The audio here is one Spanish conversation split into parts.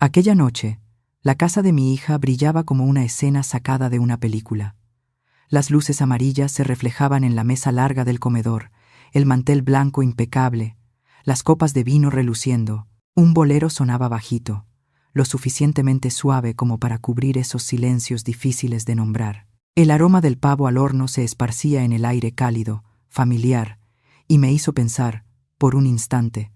Aquella noche, la casa de mi hija brillaba como una escena sacada de una película. Las luces amarillas se reflejaban en la mesa larga del comedor, el mantel blanco impecable, las copas de vino reluciendo. Un bolero sonaba bajito, lo suficientemente suave como para cubrir esos silencios difíciles de nombrar. El aroma del pavo al horno se esparcía en el aire cálido, familiar, y me hizo pensar, por un instante,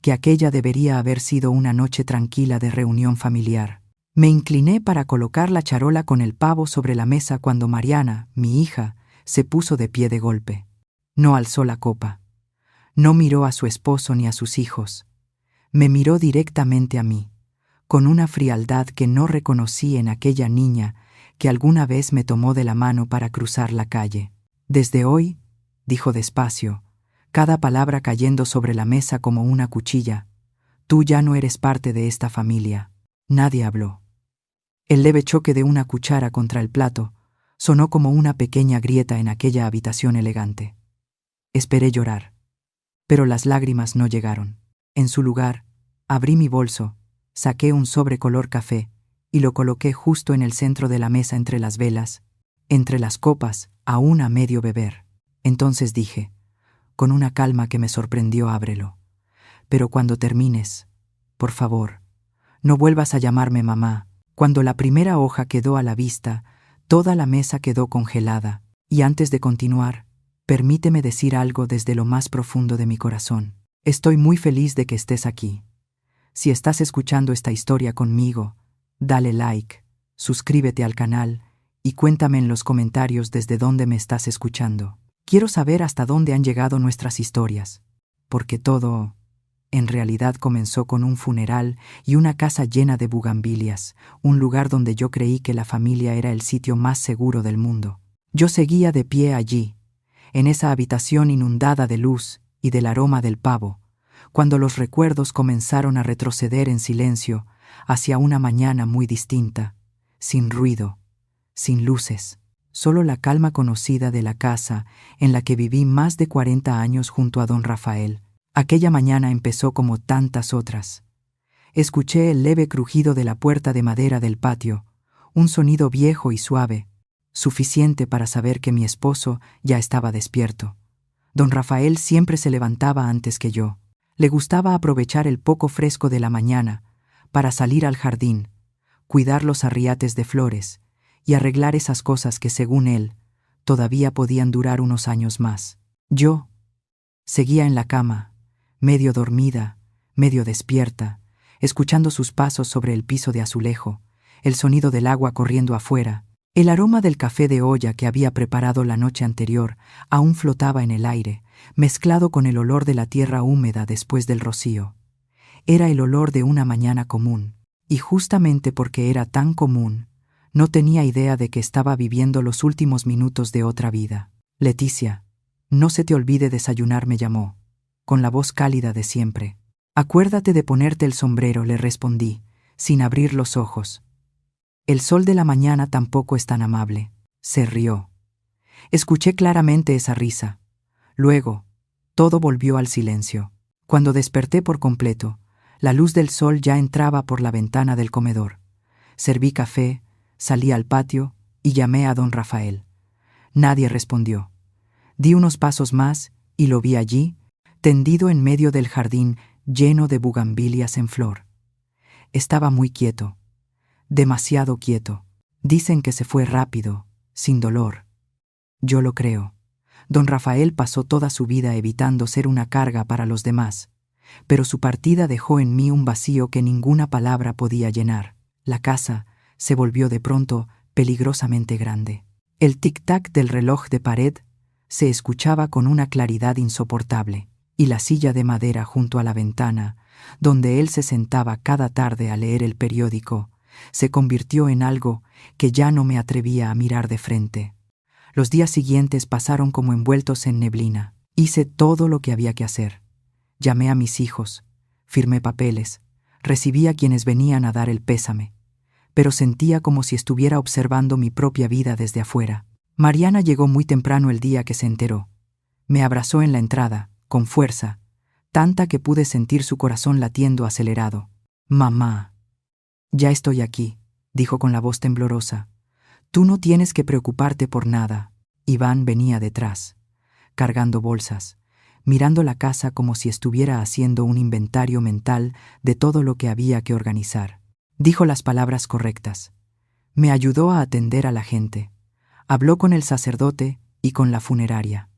que aquella debería haber sido una noche tranquila de reunión familiar. Me incliné para colocar la charola con el pavo sobre la mesa cuando Mariana, mi hija, se puso de pie de golpe. No alzó la copa. No miró a su esposo ni a sus hijos. Me miró directamente a mí, con una frialdad que no reconocí en aquella niña que alguna vez me tomó de la mano para cruzar la calle. Desde hoy, dijo despacio, cada palabra cayendo sobre la mesa como una cuchilla, tú ya no eres parte de esta familia. Nadie habló. El leve choque de una cuchara contra el plato sonó como una pequeña grieta en aquella habitación elegante. Esperé llorar, pero las lágrimas no llegaron. En su lugar, abrí mi bolso, saqué un sobre color café y lo coloqué justo en el centro de la mesa entre las velas, entre las copas, aún a medio beber. Entonces dije, con una calma que me sorprendió, ábrelo. Pero cuando termines, por favor, no vuelvas a llamarme mamá. Cuando la primera hoja quedó a la vista, toda la mesa quedó congelada, y antes de continuar, permíteme decir algo desde lo más profundo de mi corazón. Estoy muy feliz de que estés aquí. Si estás escuchando esta historia conmigo, dale like, suscríbete al canal y cuéntame en los comentarios desde dónde me estás escuchando. Quiero saber hasta dónde han llegado nuestras historias, porque todo, en realidad, comenzó con un funeral y una casa llena de bugambilias, un lugar donde yo creí que la familia era el sitio más seguro del mundo. Yo seguía de pie allí, en esa habitación inundada de luz y del aroma del pavo, cuando los recuerdos comenzaron a retroceder en silencio hacia una mañana muy distinta, sin ruido, sin luces, solo la calma conocida de la casa en la que viví más de 40 años junto a don Rafael. Aquella mañana empezó como tantas otras. Escuché el leve crujido de la puerta de madera del patio, un sonido viejo y suave, suficiente para saber que mi esposo ya estaba despierto. Don Rafael siempre se levantaba antes que yo. Le gustaba aprovechar el poco fresco de la mañana para salir al jardín, cuidar los arriates de flores y arreglar esas cosas que, según él, todavía podían durar unos años más. Yo seguía en la cama, medio dormida, medio despierta, escuchando sus pasos sobre el piso de azulejo, el sonido del agua corriendo afuera. El aroma del café de olla que había preparado la noche anterior aún flotaba en el aire, mezclado con el olor de la tierra húmeda después del rocío. Era el olor de una mañana común, y justamente porque era tan común, no tenía idea de que estaba viviendo los últimos minutos de otra vida. Leticia, no se te olvide desayunar, me llamó, con la voz cálida de siempre. Acuérdate de ponerte el sombrero, le respondí, sin abrir los ojos. El sol de la mañana tampoco es tan amable. Se rió. Escuché claramente esa risa. Luego, todo volvió al silencio. Cuando desperté por completo, la luz del sol ya entraba por la ventana del comedor. Serví café, salí al patio y llamé a don Rafael. Nadie respondió. Di unos pasos más y lo vi allí, tendido en medio del jardín lleno de bugambilias en flor. Estaba muy quieto. Demasiado quieto. Dicen que se fue rápido, sin dolor. Yo lo creo. Don Rafael pasó toda su vida evitando ser una carga para los demás, pero su partida dejó en mí un vacío que ninguna palabra podía llenar. La casa se volvió de pronto peligrosamente grande. El tic-tac del reloj de pared se escuchaba con una claridad insoportable, y la silla de madera junto a la ventana, donde él se sentaba cada tarde a leer el periódico, se convirtió en algo que ya no me atrevía a mirar de frente. Los días siguientes pasaron como envueltos en neblina. Hice todo lo que había que hacer. Llamé a mis hijos, firmé papeles, recibí a quienes venían a dar el pésame, pero sentía como si estuviera observando mi propia vida desde afuera. Mariana llegó muy temprano el día que se enteró. Me abrazó en la entrada, con fuerza, tanta que pude sentir su corazón latiendo acelerado. «Mamá», Ya estoy aquí, dijo con la voz temblorosa. Tú no tienes que preocuparte por nada. Iván venía detrás, cargando bolsas, mirando la casa como si estuviera haciendo un inventario mental de todo lo que había que organizar. Dijo las palabras correctas. Me ayudó a atender a la gente. Habló con el sacerdote y con la funeraria.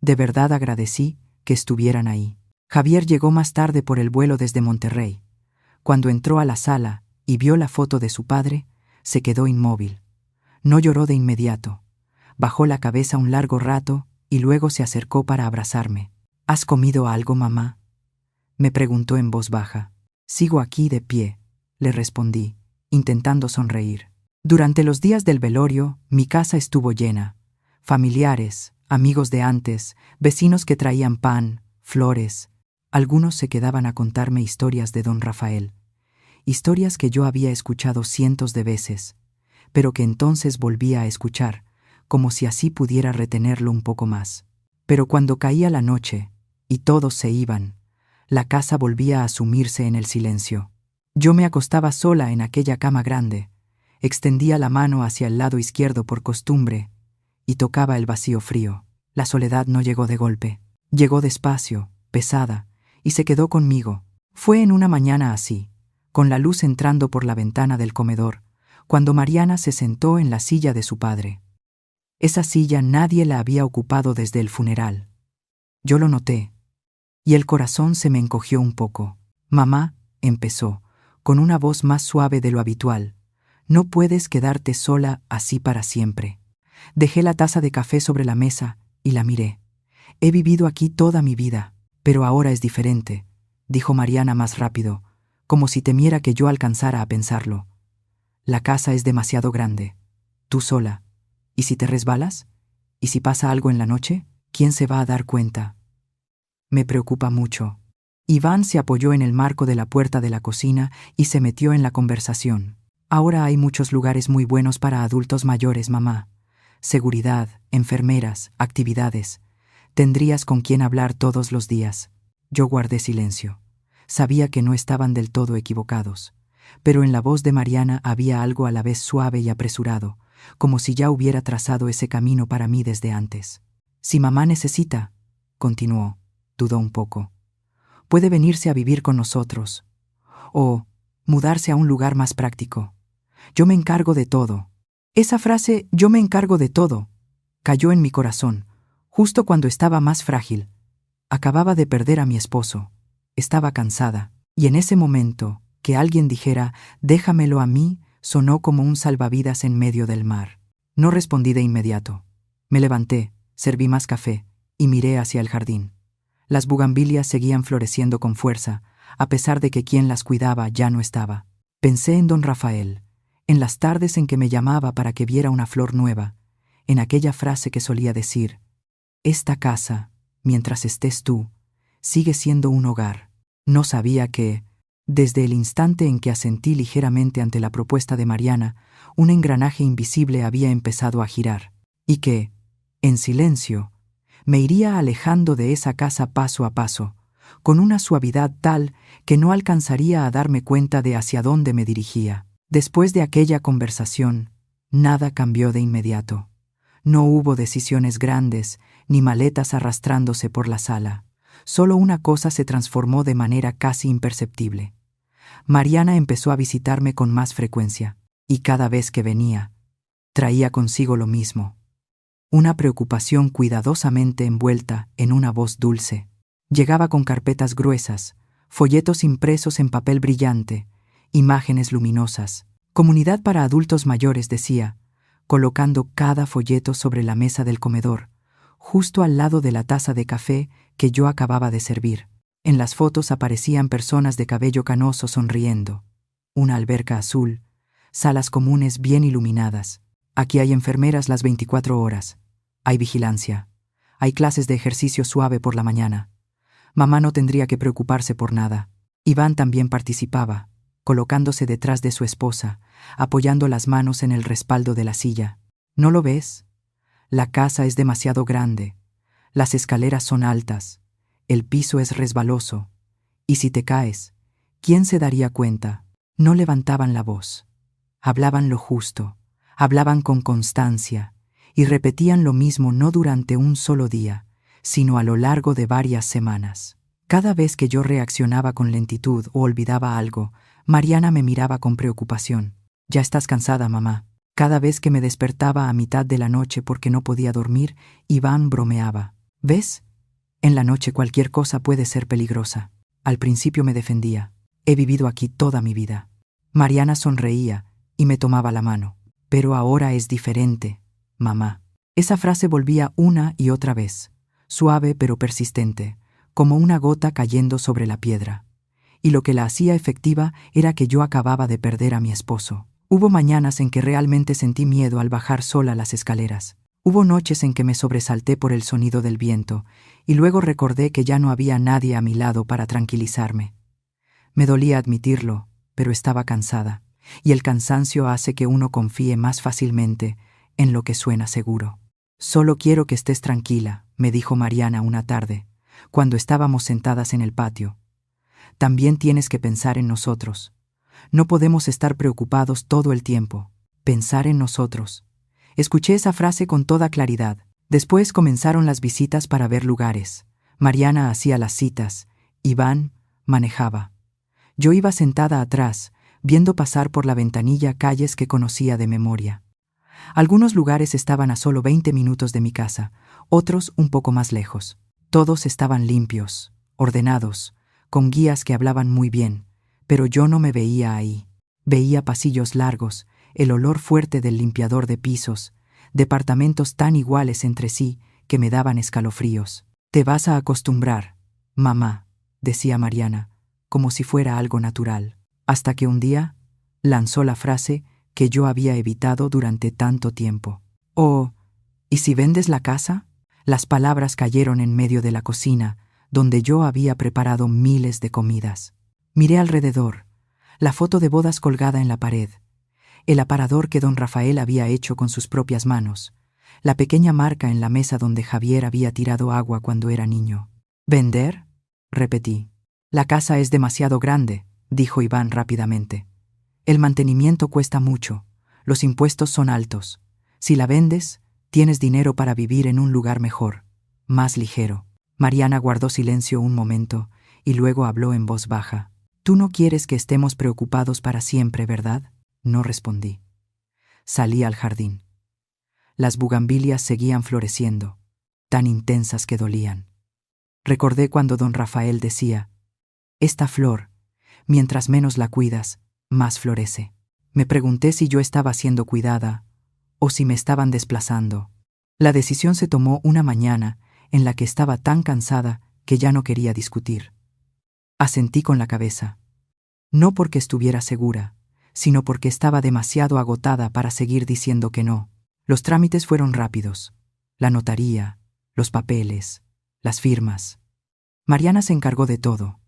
De verdad agradecí que estuvieran ahí. Javier llegó más tarde por el vuelo desde Monterrey. Cuando entró a la sala y vio la foto de su padre, se quedó inmóvil. No lloró de inmediato. Bajó la cabeza un largo rato y luego se acercó para abrazarme. ¿Has comido algo, mamá?, me preguntó en voz baja. Sigo aquí de pie, le respondí, intentando sonreír. Durante los días del velorio, mi casa estuvo llena. Familiares, amigos de antes, vecinos que traían pan, flores. Algunos se quedaban a contarme historias de don Rafael. Historias que yo había escuchado cientos de veces, pero que entonces volvía a escuchar, como si así pudiera retenerlo un poco más. Pero cuando caía la noche, y todos se iban, la casa volvía a sumirse en el silencio. Yo me acostaba sola en aquella cama grande, extendía la mano hacia el lado izquierdo por costumbre, y tocaba el vacío frío. La soledad no llegó de golpe. Llegó despacio, pesada, y se quedó conmigo. Fue en una mañana así, con la luz entrando por la ventana del comedor, cuando Mariana se sentó en la silla de su padre. Esa silla nadie la había ocupado desde el funeral. Yo lo noté, y el corazón se me encogió un poco. Mamá, empezó, con una voz más suave de lo habitual, no puedes quedarte sola así para siempre. Dejé la taza de café sobre la mesa y la miré. He vivido aquí toda mi vida, pero ahora es diferente, dijo Mariana más rápido, como si temiera que yo alcanzara a pensarlo. La casa es demasiado grande. Tú sola. ¿Y si te resbalas? ¿Y si pasa algo en la noche? ¿Quién se va a dar cuenta? Me preocupa mucho. Iván se apoyó en el marco de la puerta de la cocina y se metió en la conversación. Ahora hay muchos lugares muy buenos para adultos mayores, mamá. Seguridad, enfermeras, actividades. Tendrías con quién hablar todos los días. Yo guardé silencio. Sabía que no estaban del todo equivocados, pero en la voz de Mariana había algo a la vez suave y apresurado, como si ya hubiera trazado ese camino para mí desde antes. Si mamá necesita, continuó, dudó un poco, puede venirse a vivir con nosotros, o mudarse a un lugar más práctico. Yo me encargo de todo. Esa frase, yo me encargo de todo, cayó en mi corazón, justo cuando estaba más frágil. Acababa de perder a mi esposo. Estaba cansada, y en ese momento, que alguien dijera, déjamelo a mí, sonó como un salvavidas en medio del mar. No respondí de inmediato. Me levanté, serví más café, y miré hacia el jardín. Las bugambilias seguían floreciendo con fuerza, a pesar de que quien las cuidaba ya no estaba. Pensé en don Rafael, en las tardes en que me llamaba para que viera una flor nueva, en aquella frase que solía decir, esta casa, mientras estés tú, sigue siendo un hogar. No sabía que, desde el instante en que asentí ligeramente ante la propuesta de Mariana, un engranaje invisible había empezado a girar, y que, en silencio, me iría alejando de esa casa paso a paso, con una suavidad tal que no alcanzaría a darme cuenta de hacia dónde me dirigía. Después de aquella conversación, nada cambió de inmediato. No hubo decisiones grandes, ni maletas arrastrándose por la sala. Solo una cosa se transformó de manera casi imperceptible. Mariana empezó a visitarme con más frecuencia, y cada vez que venía, traía consigo lo mismo. Una preocupación cuidadosamente envuelta en una voz dulce. Llegaba con carpetas gruesas, folletos impresos en papel brillante, imágenes luminosas. Comunidad para adultos mayores, decía, colocando cada folleto sobre la mesa del comedor, justo al lado de la taza de café que yo acababa de servir. En las fotos aparecían personas de cabello canoso sonriendo, una alberca azul, salas comunes bien iluminadas. Aquí hay enfermeras las 24 horas. Hay vigilancia. Hay clases de ejercicio suave por la mañana. Mamá no tendría que preocuparse por nada. Iván también participaba, colocándose detrás de su esposa, apoyando las manos en el respaldo de la silla. ¿No lo ves? La casa es demasiado grande. Las escaleras son altas. El piso es resbaloso. Y si te caes, ¿quién se daría cuenta? No levantaban la voz. Hablaban lo justo, hablaban con constancia, y repetían lo mismo no durante un solo día, sino a lo largo de varias semanas. Cada vez que yo reaccionaba con lentitud o olvidaba algo, Mariana me miraba con preocupación. «Ya estás cansada, mamá». Cada vez que me despertaba a mitad de la noche porque no podía dormir, Iván bromeaba. «¿Ves? En la noche cualquier cosa puede ser peligrosa». Al principio me defendía. «He vivido aquí toda mi vida». Mariana sonreía y me tomaba la mano. «Pero ahora es diferente, mamá». Esa frase volvía una y otra vez, suave pero persistente, como una gota cayendo sobre la piedra. Y lo que la hacía efectiva era que yo acababa de perder a mi esposo. Hubo mañanas en que realmente sentí miedo al bajar sola las escaleras. Hubo noches en que me sobresalté por el sonido del viento, y luego recordé que ya no había nadie a mi lado para tranquilizarme. Me dolía admitirlo, pero estaba cansada, y el cansancio hace que uno confíe más fácilmente en lo que suena seguro. «Solo quiero que estés tranquila», me dijo Mariana una tarde, cuando estábamos sentadas en el patio. «También tienes que pensar en nosotros. No podemos estar preocupados todo el tiempo. Pensar en nosotros». Escuché esa frase con toda claridad. Después comenzaron las visitas para ver lugares. Mariana hacía las citas. Iván manejaba. Yo iba sentada atrás, viendo pasar por la ventanilla calles que conocía de memoria. Algunos lugares estaban a solo 20 minutos de mi casa, otros un poco más lejos. Todos estaban limpios, ordenados, con guías que hablaban muy bien, pero yo no me veía ahí. Veía pasillos largos, el olor fuerte del limpiador de pisos, departamentos tan iguales entre sí que me daban escalofríos. «Te vas a acostumbrar, mamá», decía Mariana, como si fuera algo natural, hasta que un día lanzó la frase que yo había evitado durante tanto tiempo. «Oh, ¿y si vendes la casa?». Las palabras cayeron en medio de la cocina, donde yo había preparado miles de comidas. Miré alrededor, la foto de bodas colgada en la pared, el aparador que don Rafael había hecho con sus propias manos, la pequeña marca en la mesa donde Javier había tirado agua cuando era niño. «¿Vender?», repetí. «La casa es demasiado grande», dijo Iván rápidamente. «El mantenimiento cuesta mucho, los impuestos son altos. Si la vendes, tienes dinero para vivir en un lugar mejor, más ligero». Mariana guardó silencio un momento y luego habló en voz baja. «Tú no quieres que estemos preocupados para siempre, ¿verdad?». No respondí. Salí al jardín. Las bugambilias seguían floreciendo, tan intensas que dolían. Recordé cuando don Rafael decía: «Esta flor, mientras menos la cuidas, más florece». Me pregunté si yo estaba siendo cuidada o si me estaban desplazando. La decisión se tomó una mañana en la que estaba tan cansada que ya no quería discutir. Asentí con la cabeza, no porque estuviera segura, sino porque estaba demasiado agotada para seguir diciendo que no. Los trámites fueron rápidos. La notaría, los papeles, las firmas. Mariana se encargó de todo.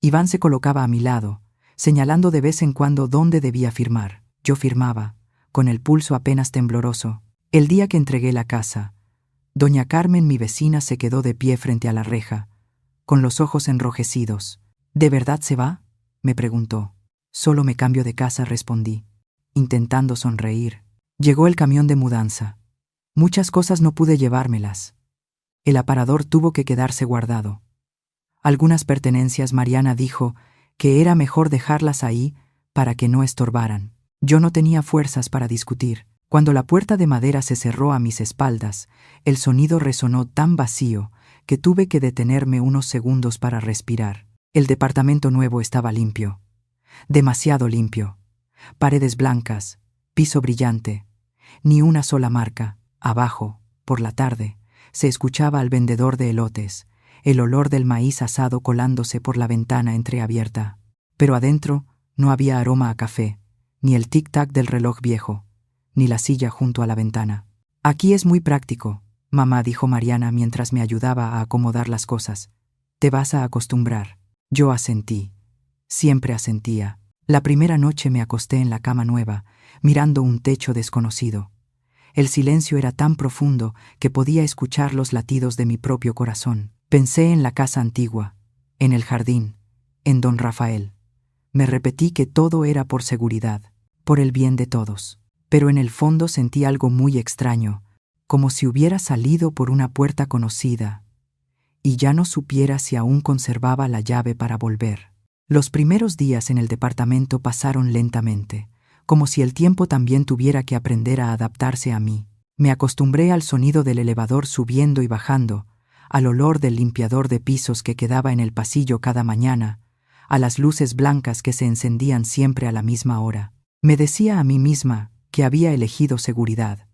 Iván se colocaba a mi lado, señalando de vez en cuando dónde debía firmar. Yo firmaba, con el pulso apenas tembloroso. El día que entregué la casa, doña Carmen, mi vecina, se quedó de pie frente a la reja, con los ojos enrojecidos. «¿De verdad se va?», me preguntó. «Solo me cambio de casa», respondí, intentando sonreír. Llegó el camión de mudanza. Muchas cosas no pude llevármelas. El aparador tuvo que quedarse guardado. Algunas pertenencias Mariana dijo que era mejor dejarlas ahí para que no estorbaran. Yo no tenía fuerzas para discutir. Cuando la puerta de madera se cerró a mis espaldas, el sonido resonó tan vacío que tuve que detenerme unos segundos para respirar. El departamento nuevo estaba limpio. Demasiado limpio. Paredes blancas, piso brillante, ni una sola marca. Abajo, por la tarde, se escuchaba al vendedor de elotes, el olor del maíz asado colándose por la ventana entreabierta. Pero adentro no había aroma a café, ni el tic-tac del reloj viejo, ni la silla junto a la ventana. «Aquí es muy práctico», mamá, dijo Mariana mientras me ayudaba a acomodar las cosas. «Te vas a acostumbrar». Yo asentí. Siempre asentía. La primera noche me acosté en la cama nueva, mirando un techo desconocido. El silencio era tan profundo que podía escuchar los latidos de mi propio corazón. Pensé en la casa antigua, en el jardín, en don Rafael. Me repetí que todo era por seguridad, por el bien de todos. Pero en el fondo sentí algo muy extraño, como si hubiera salido por una puerta conocida, y ya no supiera si aún conservaba la llave para volver. Los primeros días en el departamento pasaron lentamente, como si el tiempo también tuviera que aprender a adaptarse a mí. Me acostumbré al sonido del elevador subiendo y bajando, al olor del limpiador de pisos que quedaba en el pasillo cada mañana, a las luces blancas que se encendían siempre a la misma hora. Me decía a mí misma que había elegido seguridad,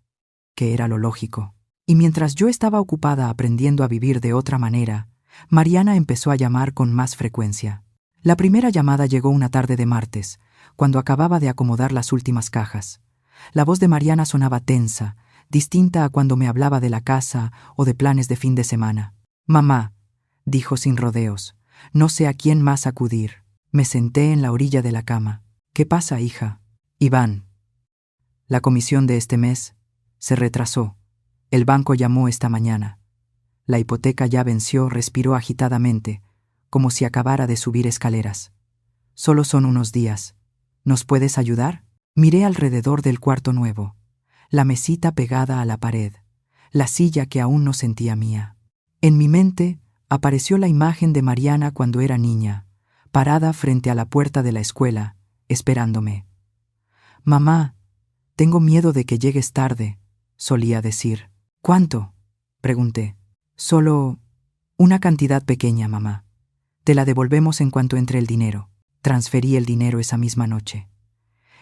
que era lo lógico. Y mientras yo estaba ocupada aprendiendo a vivir de otra manera, Mariana empezó a llamar con más frecuencia. La primera llamada llegó una tarde de martes, cuando acababa de acomodar las últimas cajas. La voz de Mariana sonaba tensa, distinta a cuando me hablaba de la casa o de planes de fin de semana. «Mamá», dijo sin rodeos, «no sé a quién más acudir». Me senté en la orilla de la cama. «¿Qué pasa, hija?» «Iván. La comisión de este mes se retrasó. El banco llamó esta mañana. La hipoteca ya venció», respiró agitadamente, como si acabara de subir escaleras. «Solo son unos días. ¿Nos puedes ayudar?» Miré alrededor del cuarto nuevo, la mesita pegada a la pared, la silla que aún no sentía mía. En mi mente apareció la imagen de Mariana cuando era niña, parada frente a la puerta de la escuela, esperándome. «Mamá, tengo miedo de que llegues tarde», solía decir. «¿Cuánto?», pregunté. «Solo una cantidad pequeña, mamá. Te la devolvemos en cuanto entre el dinero». Transferí el dinero esa misma noche.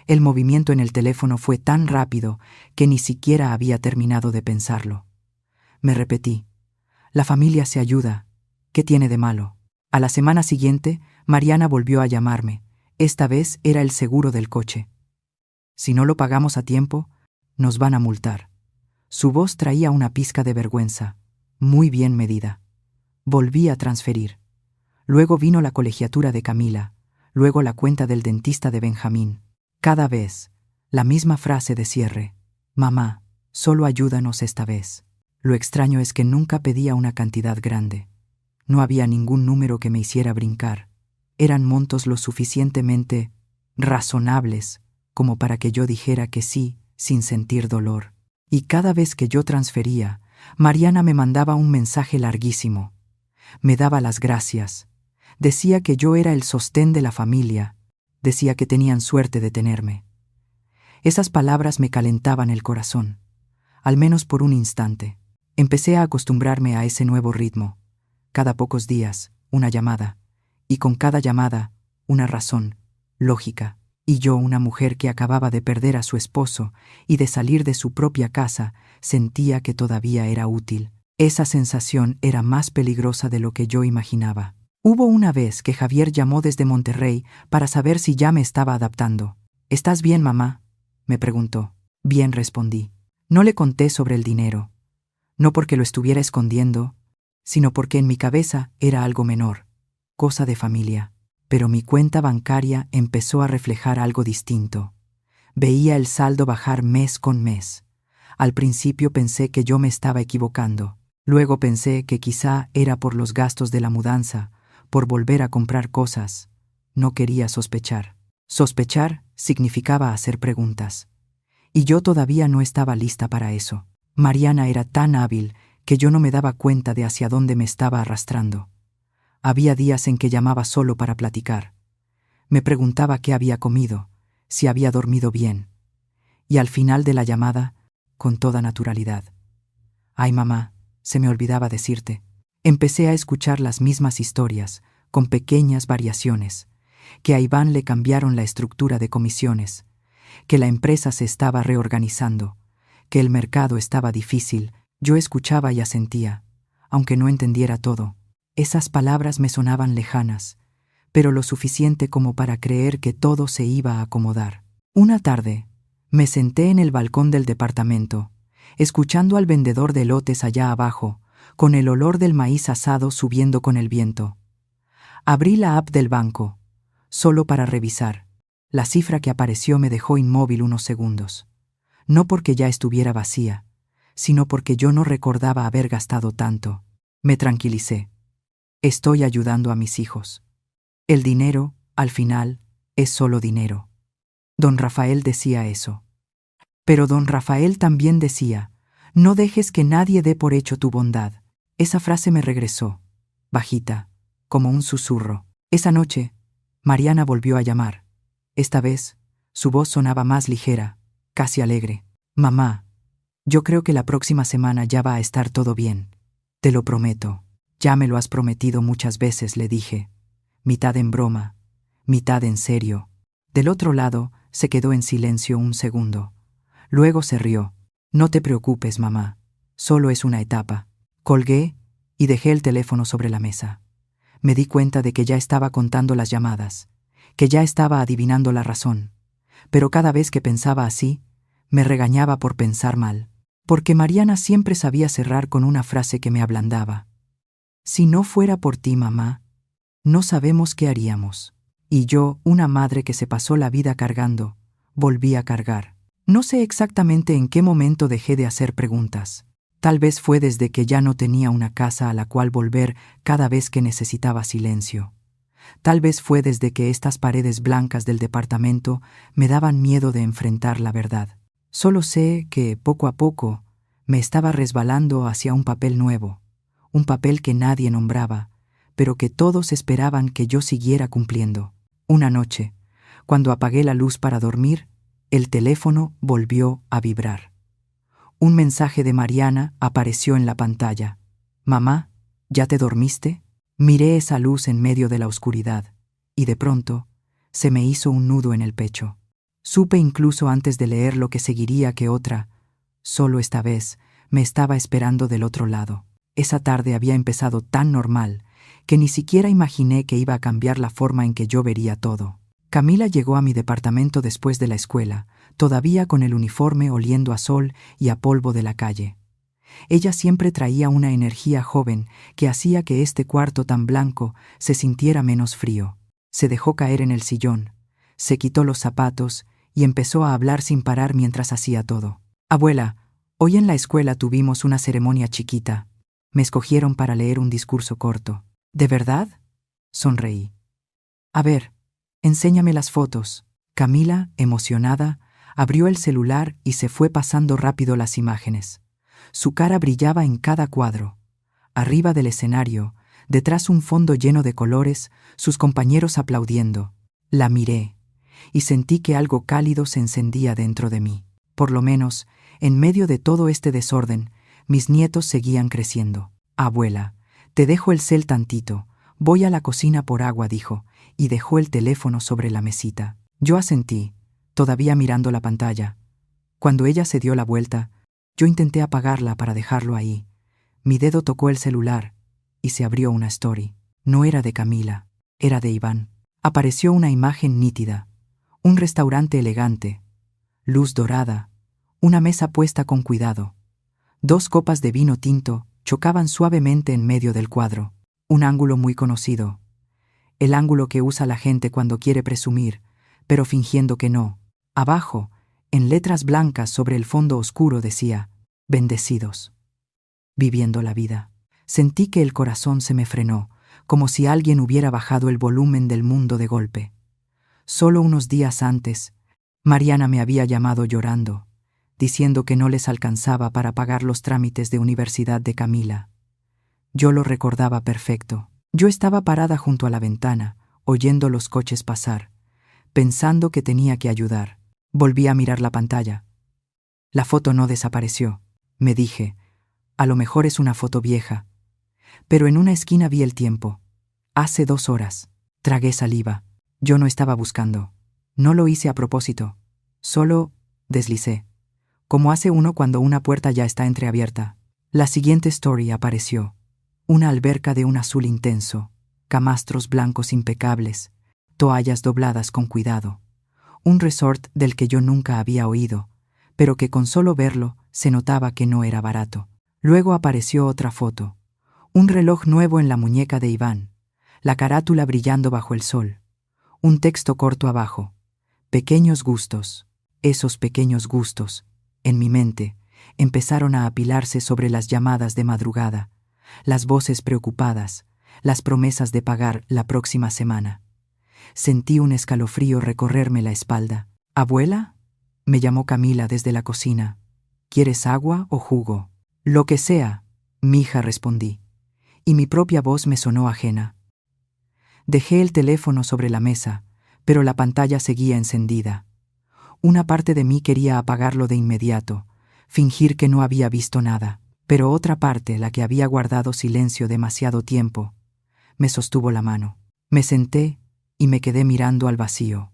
El movimiento en el teléfono fue tan rápido que ni siquiera había terminado de pensarlo. Me repetí: «La familia se ayuda. ¿Qué tiene de malo?». A la semana siguiente, Mariana volvió a llamarme. Esta vez era el seguro del coche. «Si no lo pagamos a tiempo, nos van a multar». Su voz traía una pizca de vergüenza, muy bien medida. Volví a transferir. Luego vino la colegiatura de Camila, luego la cuenta del dentista de Benjamín. Cada vez, la misma frase de cierre: «Mamá, solo ayúdanos esta vez». Lo extraño es que nunca pedía una cantidad grande. No había ningún número que me hiciera brincar. Eran montos lo suficientemente razonables como para que yo dijera que sí sin sentir dolor. Y cada vez que yo transfería, Mariana me mandaba un mensaje larguísimo. Me daba las gracias. Decía que yo era el sostén de la familia. Decía que tenían suerte de tenerme. Esas palabras me calentaban el corazón, al menos por un instante. Empecé a acostumbrarme a ese nuevo ritmo. Cada pocos días, una llamada, y con cada llamada, una razón, lógica. Y yo, una mujer que acababa de perder a su esposo y de salir de su propia casa, sentía que todavía era útil. Esa sensación era más peligrosa de lo que yo imaginaba. Hubo una vez que Javier llamó desde Monterrey para saber si ya me estaba adaptando. «¿Estás bien, mamá?», me preguntó. «Bien», respondí. No le conté sobre el dinero. No porque lo estuviera escondiendo, sino porque en mi cabeza era algo menor, cosa de familia. Pero mi cuenta bancaria empezó a reflejar algo distinto. Veía el saldo bajar mes con mes. Al principio pensé que yo me estaba equivocando. Luego pensé que quizá era por los gastos de la mudanza, por volver a comprar cosas. No quería sospechar. Sospechar significaba hacer preguntas. Y yo todavía no estaba lista para eso. Mariana era tan hábil que yo no me daba cuenta de hacia dónde me estaba arrastrando. Había días en que llamaba solo para platicar. Me preguntaba qué había comido, si había dormido bien. Y al final de la llamada, con toda naturalidad: «Ay, mamá, se me olvidaba decirte». Empecé a escuchar las mismas historias, con pequeñas variaciones: que a Iván le cambiaron la estructura de comisiones, que la empresa se estaba reorganizando, que el mercado estaba difícil. Yo escuchaba y asentía, aunque no entendiera todo. Esas palabras me sonaban lejanas, pero lo suficiente como para creer que todo se iba a acomodar. Una tarde, me senté en el balcón del departamento, escuchando al vendedor de elotes allá abajo, con el olor del maíz asado subiendo con el viento. Abrí la app del banco, solo para revisar. La cifra que apareció me dejó inmóvil unos segundos. No porque ya estuviera vacía, sino porque yo no recordaba haber gastado tanto. Me tranquilicé. Estoy ayudando a mis hijos. El dinero, al final, es solo dinero. Don Rafael decía eso. Pero don Rafael también decía, no dejes que nadie dé por hecho tu bondad. Esa frase me regresó, bajita, como un susurro. Esa noche, Mariana volvió a llamar. Esta vez, su voz sonaba más ligera, casi alegre. Mamá, yo creo que la próxima semana ya va a estar todo bien. Te lo prometo. Ya me lo has prometido muchas veces, le dije. Mitad en broma, mitad en serio. Del otro lado, se quedó en silencio un segundo. Luego se rió. No te preocupes, mamá. Solo es una etapa. Colgué y dejé el teléfono sobre la mesa. Me di cuenta de que ya estaba contando las llamadas, que ya estaba adivinando la razón. Pero cada vez que pensaba así, me regañaba por pensar mal. Porque Mariana siempre sabía cerrar con una frase que me ablandaba. Si no fuera por ti, mamá, no sabemos qué haríamos. Y yo, una madre que se pasó la vida cargando, volví a cargar. No sé exactamente en qué momento dejé de hacer preguntas. Tal vez fue desde que ya no tenía una casa a la cual volver cada vez que necesitaba silencio. Tal vez fue desde que estas paredes blancas del departamento me daban miedo de enfrentar la verdad. Solo sé que, poco a poco, me estaba resbalando hacia un papel nuevo, un papel que nadie nombraba, pero que todos esperaban que yo siguiera cumpliendo. Una noche, cuando apagué la luz para dormir, el teléfono volvió a vibrar. Un mensaje de Mariana apareció en la pantalla. «Mamá, ¿ya te dormiste?» Miré esa luz en medio de la oscuridad, y de pronto se me hizo un nudo en el pecho. Supe incluso antes de leer lo que seguiría que otra, solo esta vez, me estaba esperando del otro lado. Esa tarde había empezado tan normal que ni siquiera imaginé que iba a cambiar la forma en que yo vería todo. Camila llegó a mi departamento después de la escuela, todavía con el uniforme oliendo a sol y a polvo de la calle. Ella siempre traía una energía joven que hacía que este cuarto tan blanco se sintiera menos frío. Se dejó caer en el sillón, se quitó los zapatos y empezó a hablar sin parar mientras hacía todo. «Abuela, hoy en la escuela tuvimos una ceremonia chiquita. Me escogieron para leer un discurso corto». «¿De verdad?», sonreí. «A ver, enséñame las fotos». Camila, emocionada, abrió el celular y se fue pasando rápido las imágenes. Su cara brillaba en cada cuadro. Arriba del escenario, detrás un fondo lleno de colores, sus compañeros aplaudiendo. La miré y sentí que algo cálido se encendía dentro de mí. Por lo menos, en medio de todo este desorden, mis nietos seguían creciendo. «Abuela, te dejo el cel tantito. Voy a la cocina por agua», dijo, y dejó el teléfono sobre la mesita. Yo asentí, todavía mirando la pantalla. Cuando ella se dio la vuelta, yo intenté apagarla para dejarlo ahí. Mi dedo tocó el celular y se abrió una story. No era de Camila, era de Iván. Apareció una imagen nítida, un restaurante elegante, luz dorada, una mesa puesta con cuidado. 2 copas de vino tinto chocaban suavemente en medio del cuadro. Un ángulo muy conocido. El ángulo que usa la gente cuando quiere presumir, pero fingiendo que no. Abajo, en letras blancas sobre el fondo oscuro decía, «Bendecidos». Viviendo la vida. Sentí que el corazón se me frenó, como si alguien hubiera bajado el volumen del mundo de golpe. Solo unos días antes, Mariana me había llamado llorando, diciendo que no les alcanzaba para pagar los trámites de universidad de Camila. Yo lo recordaba perfecto. Yo estaba parada junto a la ventana, oyendo los coches pasar, pensando que tenía que ayudar. Volví a mirar la pantalla. La foto no desapareció. Me dije, a lo mejor es una foto vieja. Pero en una esquina vi el tiempo. Hace 2 horas. Tragué saliva. Yo no estaba buscando. No lo hice a propósito. Solo deslicé. Como hace uno cuando una puerta ya está entreabierta. La siguiente story apareció. Una alberca de un azul intenso, camastros blancos impecables, toallas dobladas con cuidado. Un resort del que yo nunca había oído, pero que con solo verlo se notaba que no era barato. Luego apareció otra foto. Un reloj nuevo en la muñeca de Iván, la carátula brillando bajo el sol. Un texto corto abajo. Pequeños gustos. Esos pequeños gustos, en mi mente, empezaron a apilarse sobre las llamadas de madrugada, las voces preocupadas, las promesas de pagar la próxima semana. Sentí un escalofrío recorrerme la espalda. «¿Abuela?», me llamó Camila desde la cocina. «¿Quieres agua o jugo?». «Lo que sea», mija, respondí, y mi propia voz me sonó ajena. Dejé el teléfono sobre la mesa, pero la pantalla seguía encendida. Una parte de mí quería apagarlo de inmediato, fingir que no había visto nada, pero otra parte, la que había guardado silencio demasiado tiempo, me sostuvo la mano. Me senté y me quedé mirando al vacío.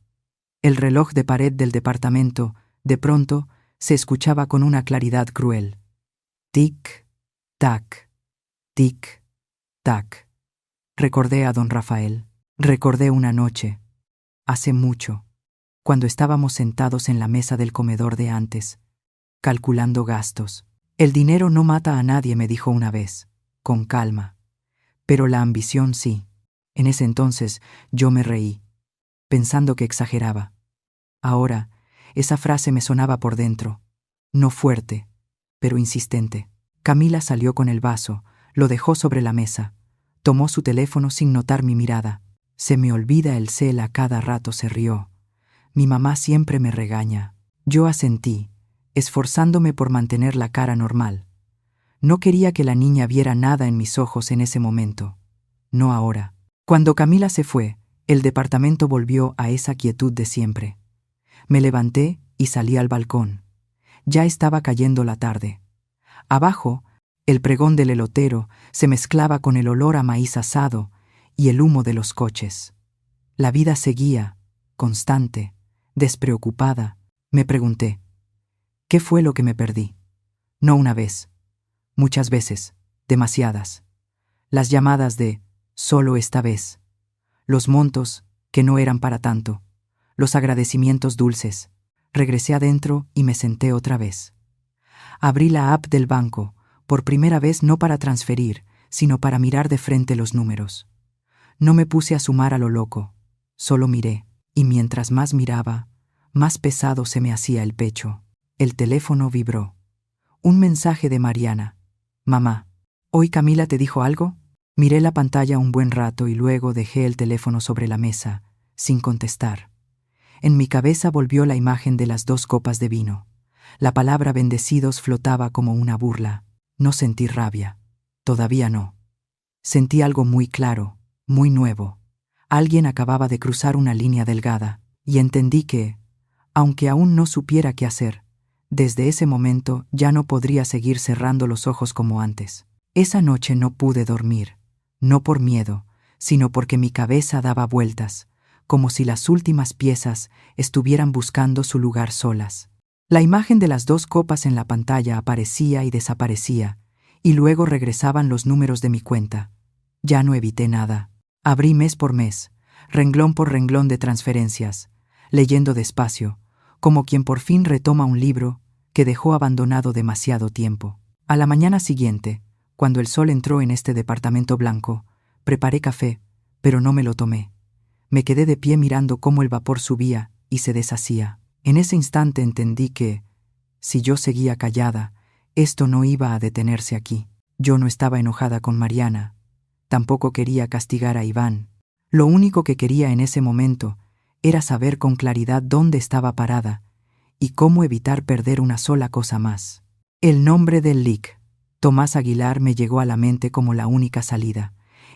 El reloj de pared del departamento, de pronto, se escuchaba con una claridad cruel. Tic, tac, tic, tac. Recordé a don Rafael. Recordé una noche, hace mucho, cuando estábamos sentados en la mesa del comedor de antes, calculando gastos. «El dinero no mata a nadie», me dijo una vez, con calma. «Pero la ambición sí». En ese entonces yo me reí, pensando que exageraba. Ahora, esa frase me sonaba por dentro, no fuerte, pero insistente. Camila salió con el vaso, lo dejó sobre la mesa, tomó su teléfono sin notar mi mirada. «Se me olvida el cel», a cada rato se rió. «Mi mamá siempre me regaña». Yo asentí, esforzándome por mantener la cara normal. No quería que la niña viera nada en mis ojos en ese momento. No ahora. Cuando Camila se fue, el departamento volvió a esa quietud de siempre. Me levanté y salí al balcón. Ya estaba cayendo la tarde. Abajo, el pregón del elotero se mezclaba con el olor a maíz asado y el humo de los coches. La vida seguía, constante, despreocupada. Me pregunté, ¿qué fue lo que me perdí? No una vez, muchas veces, demasiadas. Las llamadas de «solo esta vez», los montos que no eran para tanto, los agradecimientos dulces. Regresé adentro y me senté otra vez. Abrí la app del banco, por primera vez, no para transferir, sino para mirar de frente los números. No me puse a sumar a lo loco, solo miré, y mientras más miraba, más pesado se me hacía el pecho. El teléfono vibró. Un mensaje de Mariana. «Mamá, ¿hoy Camila te dijo algo?». Miré la pantalla un buen rato y luego dejé el teléfono sobre la mesa, sin contestar. En mi cabeza volvió la imagen de las 2 copas de vino. La palabra bendecidos flotaba como una burla. No sentí rabia. Todavía no. Sentí algo muy claro, muy nuevo. Alguien acababa de cruzar una línea delgada, y entendí que, aunque aún no supiera qué hacer, desde ese momento ya no podría seguir cerrando los ojos como antes. Esa noche no pude dormir, no por miedo, sino porque mi cabeza daba vueltas, como si las últimas piezas estuvieran buscando su lugar solas. La imagen de las 2 copas en la pantalla aparecía y desaparecía, y luego regresaban los números de mi cuenta. Ya no evité nada. Abrí mes por mes, renglón por renglón de transferencias, leyendo despacio, como quien por fin retoma un libro que dejó abandonado demasiado tiempo. A la mañana siguiente, cuando el sol entró en este departamento blanco, preparé café, pero no me lo tomé. Me quedé de pie mirando cómo el vapor subía y se deshacía. En ese instante entendí que, si yo seguía callada, esto no iba a detenerse aquí. Yo no estaba enojada con Mariana. Tampoco quería castigar a Iván. Lo único que quería en ese momento era saber con claridad dónde estaba parada y cómo evitar perder una sola cosa más. El nombre del Lic, Tomás Aguilar, me llegó a la mente como la única salida.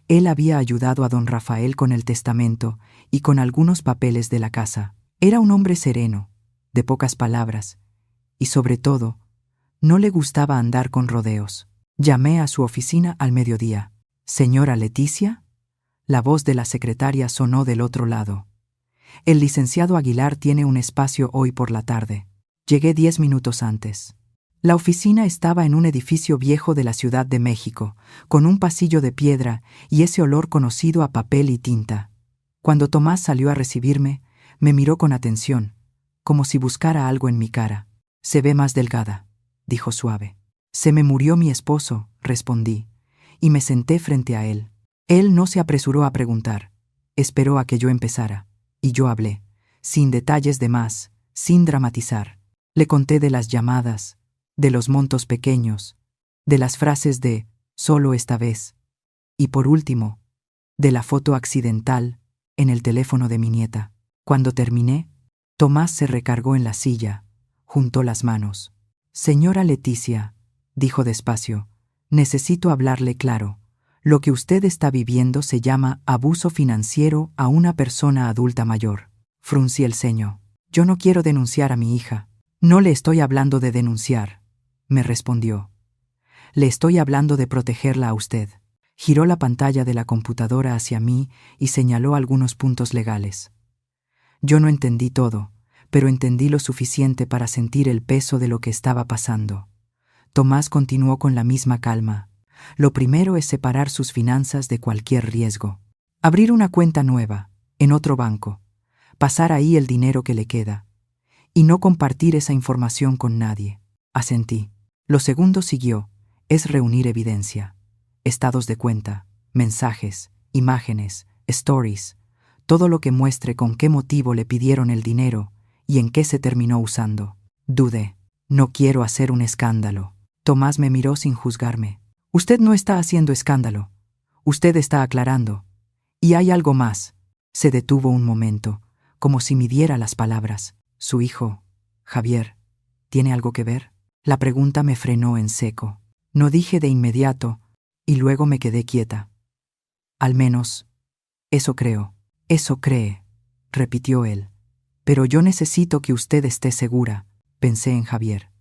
Él había ayudado a don Rafael con el testamento y con algunos papeles de la casa. Era un hombre sereno, de pocas palabras, y sobre todo, no le gustaba andar con rodeos. Llamé a su oficina al mediodía. «¿Señora Leticia?». La voz de la secretaria sonó del otro lado. «El licenciado Aguilar tiene un espacio hoy por la tarde». Llegué 10 minutos antes. La oficina estaba en un edificio viejo de la Ciudad de México, con un pasillo de piedra y ese olor conocido a papel y tinta. Cuando Tomás salió a recibirme, me miró con atención, como si buscara algo en mi cara. «Se ve más delgada», dijo suave. «Se me murió mi esposo», respondí, y me senté frente a él. Él no se apresuró a preguntar. Esperó a que yo empezara, y yo hablé, sin detalles de más, sin dramatizar. Le conté de las llamadas, de los montos pequeños, de las frases de «solo esta vez», y por último, de la foto accidental en el teléfono de mi nieta. Cuando terminé, Tomás se recargó en la silla, juntó las manos. Señora Leticia, dijo despacio, necesito hablarle claro. Lo que usted está viviendo se llama abuso financiero a una persona adulta mayor. Fruncí el ceño. Yo no quiero denunciar a mi hija. No le estoy hablando de denunciar, me respondió. Le estoy hablando de protegerla a usted. Giró la pantalla de la computadora hacia mí y señaló algunos puntos legales. Yo no entendí todo, pero entendí lo suficiente para sentir el peso de lo que estaba pasando. Tomás continuó con la misma calma. Lo primero es separar sus finanzas de cualquier riesgo. Abrir una cuenta nueva, en otro banco. Pasar ahí el dinero que le queda. Y no compartir esa información con nadie. Asentí. Lo segundo siguió, es reunir evidencia. Estados de cuenta, mensajes, imágenes, stories, todo lo que muestre con qué motivo le pidieron el dinero y en qué se terminó usando. Dudé. No quiero hacer un escándalo. Tomás me miró sin juzgarme. Usted no está haciendo escándalo. Usted está aclarando. Y hay algo más. Se detuvo un momento, como si midiera las palabras. Su hijo, Javier, ¿tiene algo que ver? La pregunta me frenó en seco. No dije de inmediato, y luego me quedé quieta. Al menos, eso creo. Eso cree, repitió él. Pero yo necesito que usted esté segura, pensé en Javier,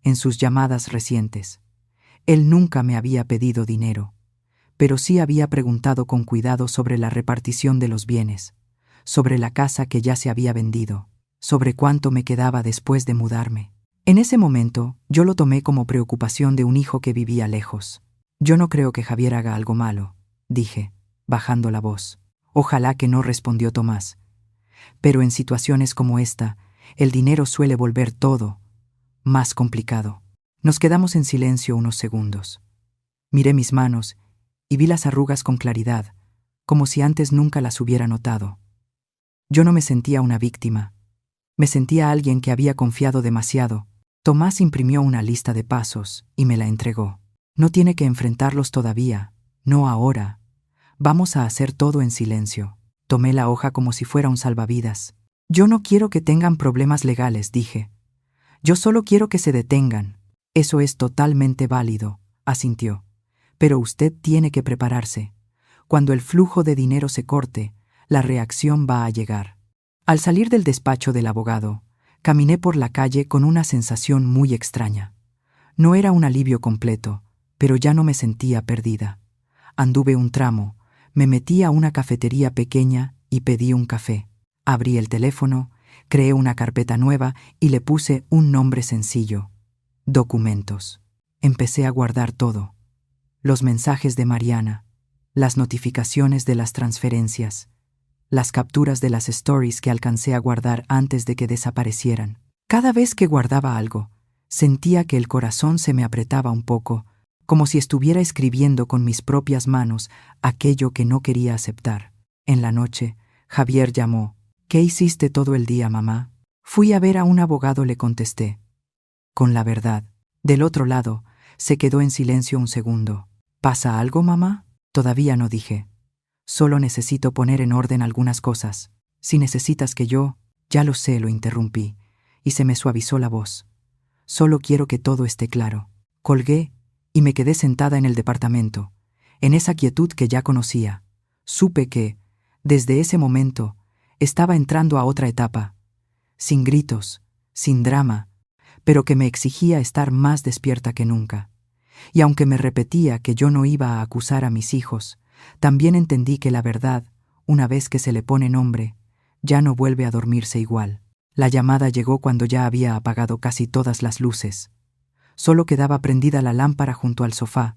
en sus llamadas recientes. Él nunca me había pedido dinero, pero sí había preguntado con cuidado sobre la repartición de los bienes, sobre la casa que ya se había vendido, sobre cuánto me quedaba después de mudarme. En ese momento, yo lo tomé como preocupación de un hijo que vivía lejos. Yo no creo que Javier haga algo malo, dije, bajando la voz. Ojalá que no, respondió Tomás. Pero en situaciones como esta, el dinero suele volver todo más complicado. Nos quedamos en silencio unos segundos. Miré mis manos y vi las arrugas con claridad, como si antes nunca las hubiera notado. Yo no me sentía una víctima. Me sentía alguien que había confiado demasiado. Tomás imprimió una lista de pasos y me la entregó. No tiene que enfrentarlos todavía, no ahora. Vamos a hacer todo en silencio. Tomé la hoja como si fuera un salvavidas. Yo no quiero que tengan problemas legales, dije. Yo solo quiero que se detengan. Eso es totalmente válido, asintió. Pero usted tiene que prepararse. Cuando el flujo de dinero se corte, la reacción va a llegar. Al salir del despacho del abogado, caminé por la calle con una sensación muy extraña. No era un alivio completo, pero ya no me sentía perdida. Anduve un tramo, me metí a una cafetería pequeña y pedí un café. Abrí el teléfono, creé una carpeta nueva y le puse un nombre sencillo. Documentos. Empecé a guardar todo. Los mensajes de Mariana, las notificaciones de las transferencias, las capturas de las stories que alcancé a guardar antes de que desaparecieran. Cada vez que guardaba algo, sentía que el corazón se me apretaba un poco, como si estuviera escribiendo con mis propias manos aquello que no quería aceptar. En la noche, Javier llamó. ¿Qué hiciste todo el día, mamá? Fui a ver a un abogado, le contesté. Con la verdad. Del otro lado, se quedó en silencio un segundo. ¿Pasa algo, mamá? Todavía no, dije. Solo necesito poner en orden algunas cosas. Si necesitas que yo... Ya lo sé, lo interrumpí, y se me suavizó la voz. Solo quiero que todo esté claro. Colgué y me quedé sentada en el departamento, en esa quietud que ya conocía. Supe que, desde ese momento, estaba entrando a otra etapa, sin gritos, sin drama, pero que me exigía estar más despierta que nunca. Y aunque me repetía que yo no iba a acusar a mis hijos, también entendí que la verdad, una vez que se le pone nombre, ya no vuelve a dormirse igual. La llamada llegó cuando ya había apagado casi todas las luces. Solo quedaba prendida la lámpara junto al sofá,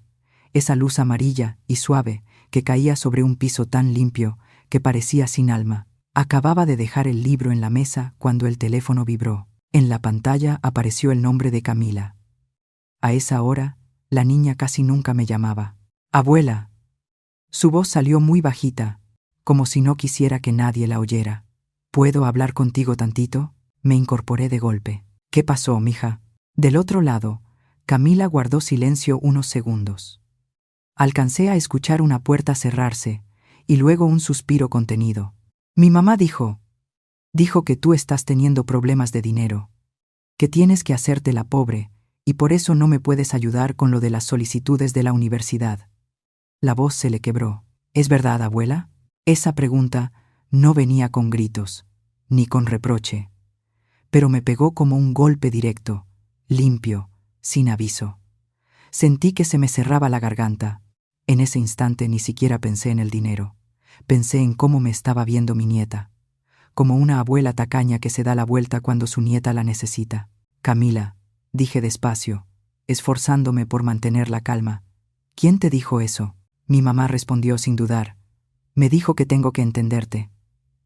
esa luz amarilla y suave que caía sobre un piso tan limpio que parecía sin alma. Acababa de dejar el libro en la mesa cuando el teléfono vibró. En la pantalla apareció el nombre de Camila. A esa hora, la niña casi nunca me llamaba. «Abuela». Su voz salió muy bajita, como si no quisiera que nadie la oyera. «¿Puedo hablar contigo tantito?» Me incorporé de golpe. «¿Qué pasó, mija?» Del otro lado, Camila guardó silencio unos segundos. Alcancé a escuchar una puerta cerrarse y luego un suspiro contenido. Mi mamá dijo que tú estás teniendo problemas de dinero, que tienes que hacerte la pobre, y por eso no me puedes ayudar con lo de las solicitudes de la universidad. La voz se le quebró. ¿Es verdad, abuela? Esa pregunta no venía con gritos, ni con reproche, pero me pegó como un golpe directo, limpio, sin aviso. Sentí que se me cerraba la garganta. En ese instante ni siquiera pensé en el dinero. Pensé en cómo me estaba viendo mi nieta, como una abuela tacaña que se da la vuelta cuando su nieta la necesita. Camila, dije despacio, esforzándome por mantener la calma. ¿Quién te dijo eso? Mi mamá respondió sin dudar. Me dijo que tengo que entenderte,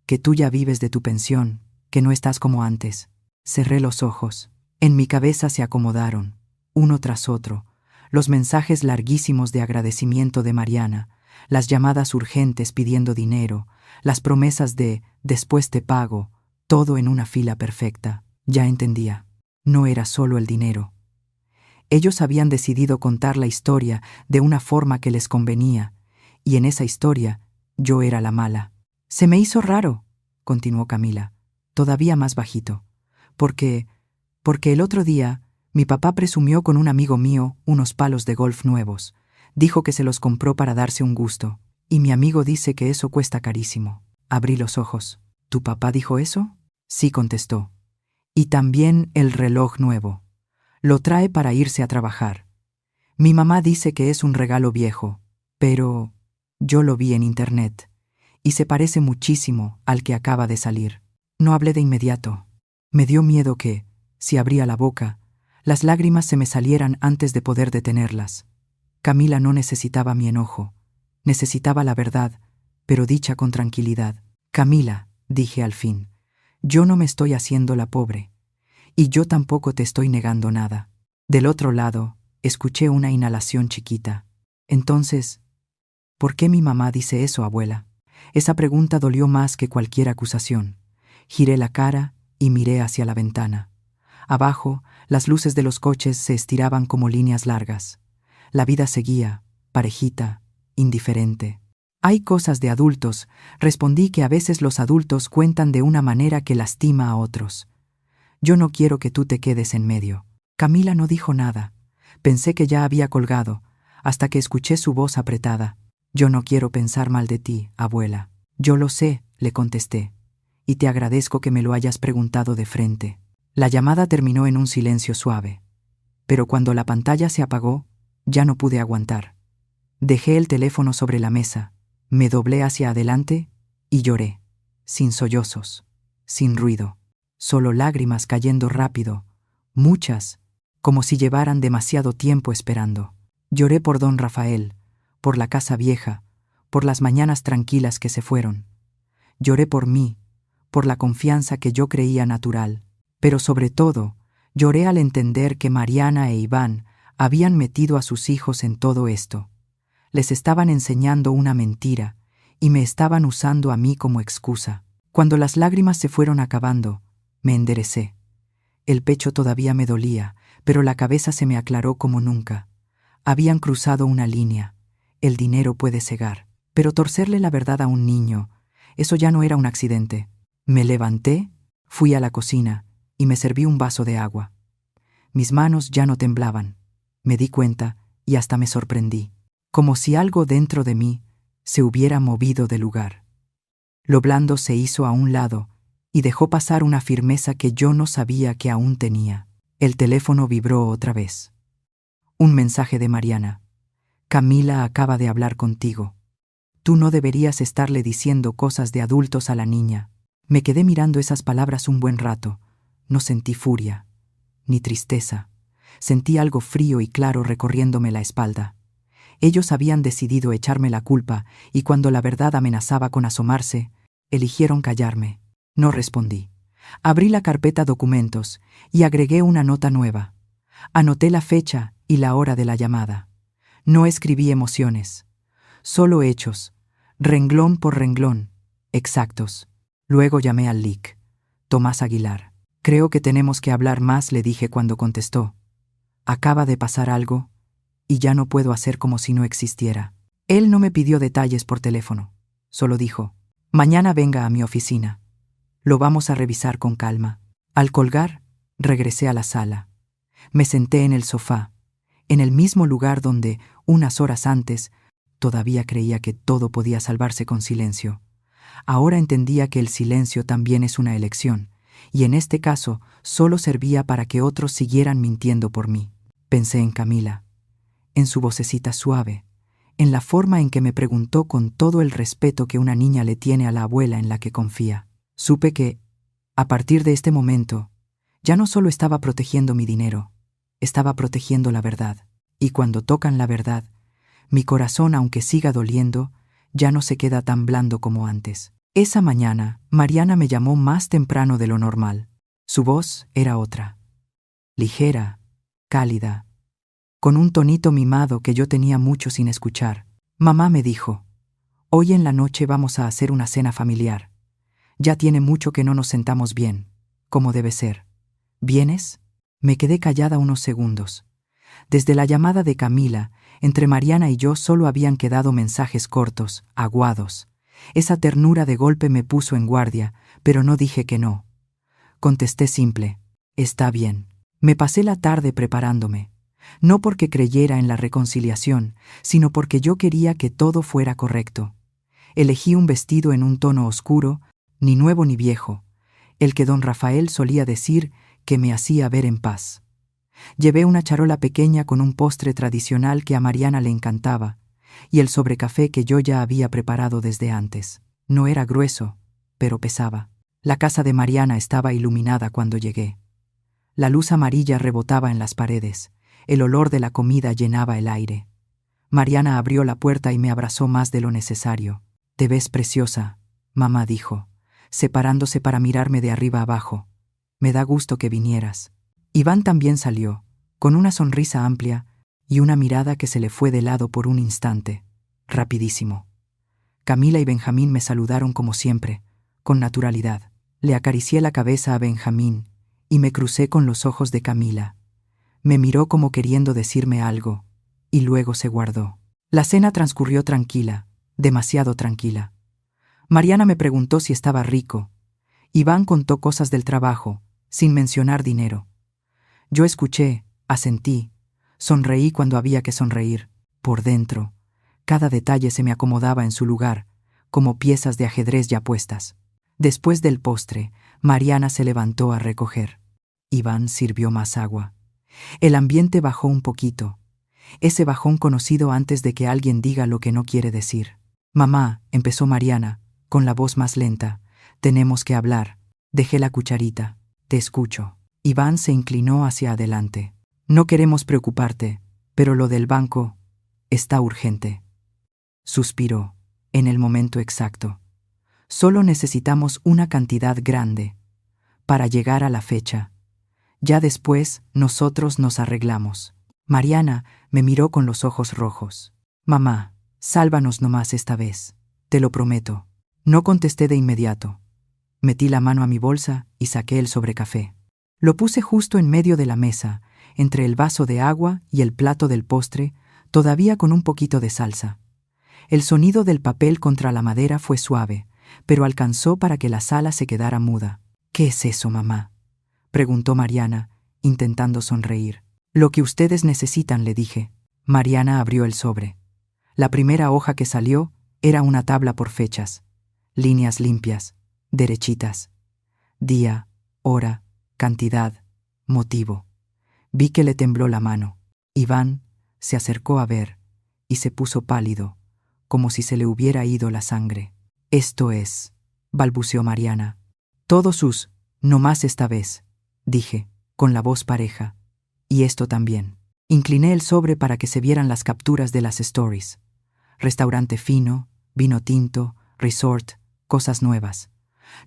que tú ya vives de tu pensión, que no estás como antes. Cerré los ojos. En mi cabeza se acomodaron, uno tras otro, los mensajes larguísimos de agradecimiento de Mariana, las llamadas urgentes pidiendo dinero, las promesas de «después te pago», todo en una fila perfecta. Ya entendía. No era solo el dinero. Ellos habían decidido contar la historia de una forma que les convenía, y en esa historia yo era la mala. Se me hizo raro, continuó Camila, todavía más bajito, porque el otro día mi papá presumió con un amigo mío unos palos de golf nuevos. Dijo que se los compró para darse un gusto, y mi amigo dice que eso cuesta carísimo. Abrí los ojos. ¿Tu papá dijo eso? Sí, contestó. Y también el reloj nuevo. Lo trae para irse a trabajar. Mi mamá dice que es un regalo viejo, pero yo lo vi en internet, y se parece muchísimo al que acaba de salir. No hablé de inmediato. Me dio miedo que, si abría la boca, las lágrimas se me salieran antes de poder detenerlas. Camila no necesitaba mi enojo, necesitaba la verdad, pero dicha con tranquilidad. Camila, dije al fin, yo no me estoy haciendo la pobre, y yo tampoco te estoy negando nada. Del otro lado, escuché una inhalación chiquita. Entonces, ¿por qué mi mamá dice eso, abuela? Esa pregunta dolió más que cualquier acusación. Giré la cara y miré hacia la ventana. Abajo, las luces de los coches se estiraban como líneas largas. La vida seguía, parejita, indiferente. Hay cosas de adultos, respondí, que a veces los adultos cuentan de una manera que lastima a otros. Yo no quiero que tú te quedes en medio. Camila no dijo nada. Pensé que ya había colgado, hasta que escuché su voz apretada. Yo no quiero pensar mal de ti, abuela. Yo lo sé, le contesté, y te agradezco que me lo hayas preguntado de frente. La llamada terminó en un silencio suave, pero cuando la pantalla se apagó, ya no pude aguantar. Dejé el teléfono sobre la mesa, me doblé hacia adelante y lloré, sin sollozos, sin ruido, solo lágrimas cayendo rápido, muchas, como si llevaran demasiado tiempo esperando. Lloré por don Rafael, por la casa vieja, por las mañanas tranquilas que se fueron. Lloré por mí, por la confianza que yo creía natural, pero sobre todo, lloré al entender que Mariana e Iván habían metido a sus hijos en todo esto. Les estaban enseñando una mentira y me estaban usando a mí como excusa. Cuando las lágrimas se fueron acabando, me enderecé. El pecho todavía me dolía, pero la cabeza se me aclaró como nunca. Habían cruzado una línea. El dinero puede cegar, pero torcerle la verdad a un niño, eso ya no era un accidente. Me levanté, fui a la cocina y me serví un vaso de agua. Mis manos ya no temblaban. Me di cuenta y hasta me sorprendí, como si algo dentro de mí se hubiera movido de lugar. Lo blando se hizo a un lado y dejó pasar una firmeza que yo no sabía que aún tenía. El teléfono vibró otra vez. Un mensaje de Mariana. Camila acaba de hablar contigo. Tú no deberías estarle diciendo cosas de adultos a la niña. Me quedé mirando esas palabras un buen rato. No sentí furia, ni tristeza. Sentí algo frío y claro recorriéndome la espalda. Ellos habían decidido echarme la culpa y cuando la verdad amenazaba con asomarse, eligieron callarme. No respondí. Abrí la carpeta documentos y agregué una nota nueva. Anoté la fecha y la hora de la llamada. No escribí emociones, solo hechos, renglón por renglón, exactos. Luego llamé al LIC. Tomás Aguilar. Creo que tenemos que hablar más, le dije cuando contestó. Acaba de pasar algo y ya no puedo hacer como si no existiera. Él no me pidió detalles por teléfono, solo dijo, Mañana venga a mi oficina. Lo vamos a revisar con calma. Al colgar, regresé a la sala. Me senté en el sofá, en el mismo lugar donde, unas horas antes, todavía creía que todo podía salvarse con silencio. Ahora entendía que el silencio también es una elección, y en este caso solo servía para que otros siguieran mintiendo por mí. Pensé en Camila, en su vocecita suave, en la forma en que me preguntó con todo el respeto que una niña le tiene a la abuela en la que confía. Supe que, a partir de este momento, ya no solo estaba protegiendo mi dinero, estaba protegiendo la verdad. Y cuando tocan la verdad, mi corazón, aunque siga doliendo, ya no se queda tan blando como antes. Esa mañana, Mariana me llamó más temprano de lo normal. Su voz era otra, ligera, cálida, con un tonito mimado que yo tenía mucho sin escuchar. Mamá me dijo, hoy en la noche vamos a hacer una cena familiar. Ya tiene mucho que no nos sentamos bien, como debe ser. ¿Vienes? Me quedé callada unos segundos. Desde la llamada de Camila, entre Mariana y yo solo habían quedado mensajes cortos, aguados. Esa ternura de golpe me puso en guardia, pero no dije que no. Contesté simple, está bien. Me pasé la tarde preparándome, no porque creyera en la reconciliación, sino porque yo quería que todo fuera correcto. Elegí un vestido en un tono oscuro, ni nuevo ni viejo, el que don Rafael solía decir que me hacía ver en paz. Llevé una charola pequeña con un postre tradicional que a Mariana le encantaba, y el sobrecafé que yo ya había preparado desde antes. No era grueso, pero pesaba. La casa de Mariana estaba iluminada cuando llegué. La luz amarilla rebotaba en las paredes, el olor de la comida llenaba el aire. Mariana abrió la puerta y me abrazó más de lo necesario. «Te ves preciosa», mamá dijo, separándose para mirarme de arriba abajo. «Me da gusto que vinieras». Iván también salió, con una sonrisa amplia y una mirada que se le fue de lado por un instante, rapidísimo. Camila y Benjamín me saludaron como siempre, con naturalidad. Le acaricié la cabeza a Benjamín y me crucé con los ojos de Camila. Me miró como queriendo decirme algo, y luego se guardó. La cena transcurrió tranquila, demasiado tranquila. Mariana me preguntó si estaba rico. Iván contó cosas del trabajo, sin mencionar dinero. Yo escuché, asentí, sonreí cuando había que sonreír. Por dentro, cada detalle se me acomodaba en su lugar, como piezas de ajedrez ya puestas. Después del postre, Mariana se levantó a recoger. Iván sirvió más agua. El ambiente bajó un poquito, ese bajón conocido antes de que alguien diga lo que no quiere decir. «Mamá», empezó Mariana, con la voz más lenta, «tenemos que hablar». Dejé la cucharita. «Te escucho». Iván se inclinó hacia adelante. «No queremos preocuparte, pero lo del banco está urgente». Suspiró, en el momento exacto. «Solo necesitamos una cantidad grande para llegar a la fecha. Ya después nosotros nos arreglamos». Mariana me miró con los ojos rojos. «Mamá, sálvanos nomás esta vez, te lo prometo». No contesté de inmediato. Metí la mano a mi bolsa y saqué el sobrecafé. Lo puse justo en medio de la mesa, entre el vaso de agua y el plato del postre, todavía con un poquito de salsa. El sonido del papel contra la madera fue suave, pero alcanzó para que la sala se quedara muda. «¿Qué es eso, mamá?», preguntó Mariana, intentando sonreír. «Lo que ustedes necesitan», le dije. Mariana abrió el sobre. La primera hoja que salió era una tabla por fechas. Líneas limpias, derechitas. Día, hora, cantidad, motivo. Vi que le tembló la mano. Iván se acercó a ver y se puso pálido, como si se le hubiera ido la sangre. «Esto es», balbuceó Mariana. «Todos sus, no más esta vez», dije, con la voz pareja. «Y esto también». Incliné el sobre para que se vieran las capturas de las stories. Restaurante fino, vino tinto, resort, cosas nuevas.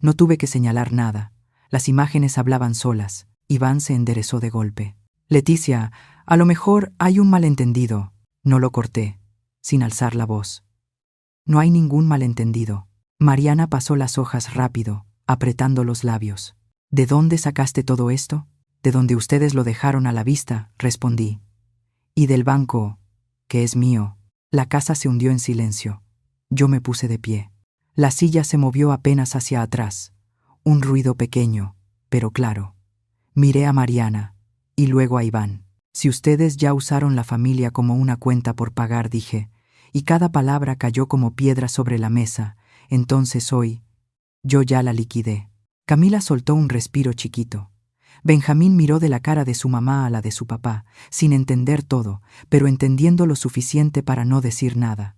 No tuve que señalar nada. Las imágenes hablaban solas. Iván se enderezó de golpe. «Leticia, a lo mejor hay un malentendido». No lo corté, sin alzar la voz. «No hay ningún malentendido». Mariana pasó las hojas rápido, apretando los labios. «¿De dónde sacaste todo esto?» «De donde ustedes lo dejaron a la vista», respondí. «Y del banco, que es mío». La casa se hundió en silencio. Yo me puse de pie. La silla se movió apenas hacia atrás. Un ruido pequeño, pero claro. Miré a Mariana, y luego a Iván. Si ustedes ya usaron la familia como una cuenta por pagar, dije, y cada palabra cayó como piedra sobre la mesa, entonces hoy, yo ya la liquidé. Camila soltó un respiro chiquito. Benjamín miró de la cara de su mamá a la de su papá, sin entender todo, pero entendiendo lo suficiente para no decir nada.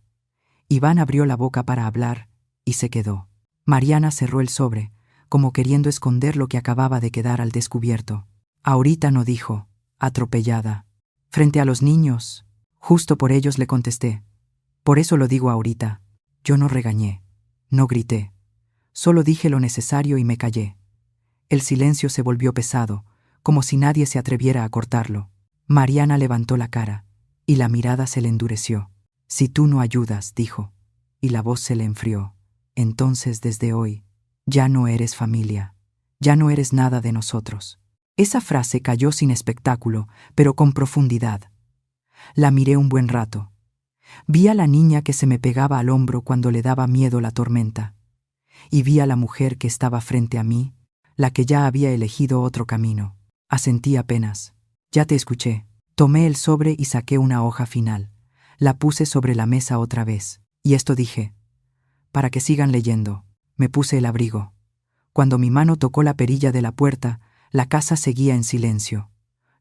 Iván abrió la boca para hablar, y se quedó. Mariana cerró el sobre, como queriendo esconder lo que acababa de quedar al descubierto. Ahorita no, dijo, atropellada. Frente a los niños, justo por ellos, le contesté. Por eso lo digo ahorita. Yo no regañé, no grité. Solo dije lo necesario y me callé. El silencio se volvió pesado, como si nadie se atreviera a cortarlo. Mariana levantó la cara, y la mirada se le endureció. Si tú no ayudas, dijo, y la voz se le enfrió, entonces desde hoy, ya no eres familia, ya no eres nada de nosotros. Esa frase cayó sin espectáculo, pero con profundidad. La miré un buen rato. Vi a la niña que se me pegaba al hombro cuando le daba miedo la tormenta, y vi a la mujer que estaba frente a mí, la que ya había elegido otro camino. Asentí apenas. Ya te escuché. Tomé el sobre y saqué una hoja final. La puse sobre la mesa otra vez. Y esto dije. Para que sigan leyendo. Me puse el abrigo. Cuando mi mano tocó la perilla de la puerta, la casa seguía en silencio.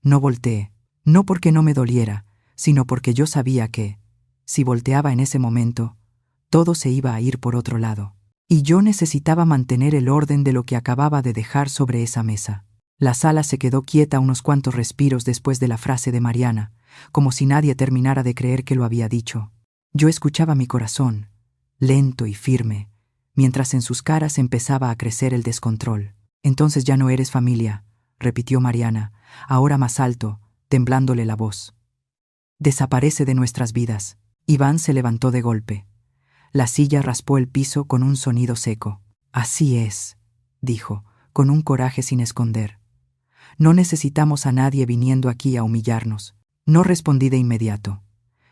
No volteé. No porque no me doliera, sino porque yo sabía que, si volteaba en ese momento, todo se iba a ir por otro lado. Y yo necesitaba mantener el orden de lo que acababa de dejar sobre esa mesa. La sala se quedó quieta unos cuantos respiros después de la frase de Mariana, como si nadie terminara de creer que lo había dicho. Yo escuchaba mi corazón, lento y firme, mientras en sus caras empezaba a crecer el descontrol. Entonces ya no eres familia, repitió Mariana, ahora más alto, temblándole la voz. Desaparece de nuestras vidas. Iván se levantó de golpe. La silla raspó el piso con un sonido seco. Así es, dijo, con un coraje sin esconder. No necesitamos a nadie viniendo aquí a humillarnos. No respondí de inmediato.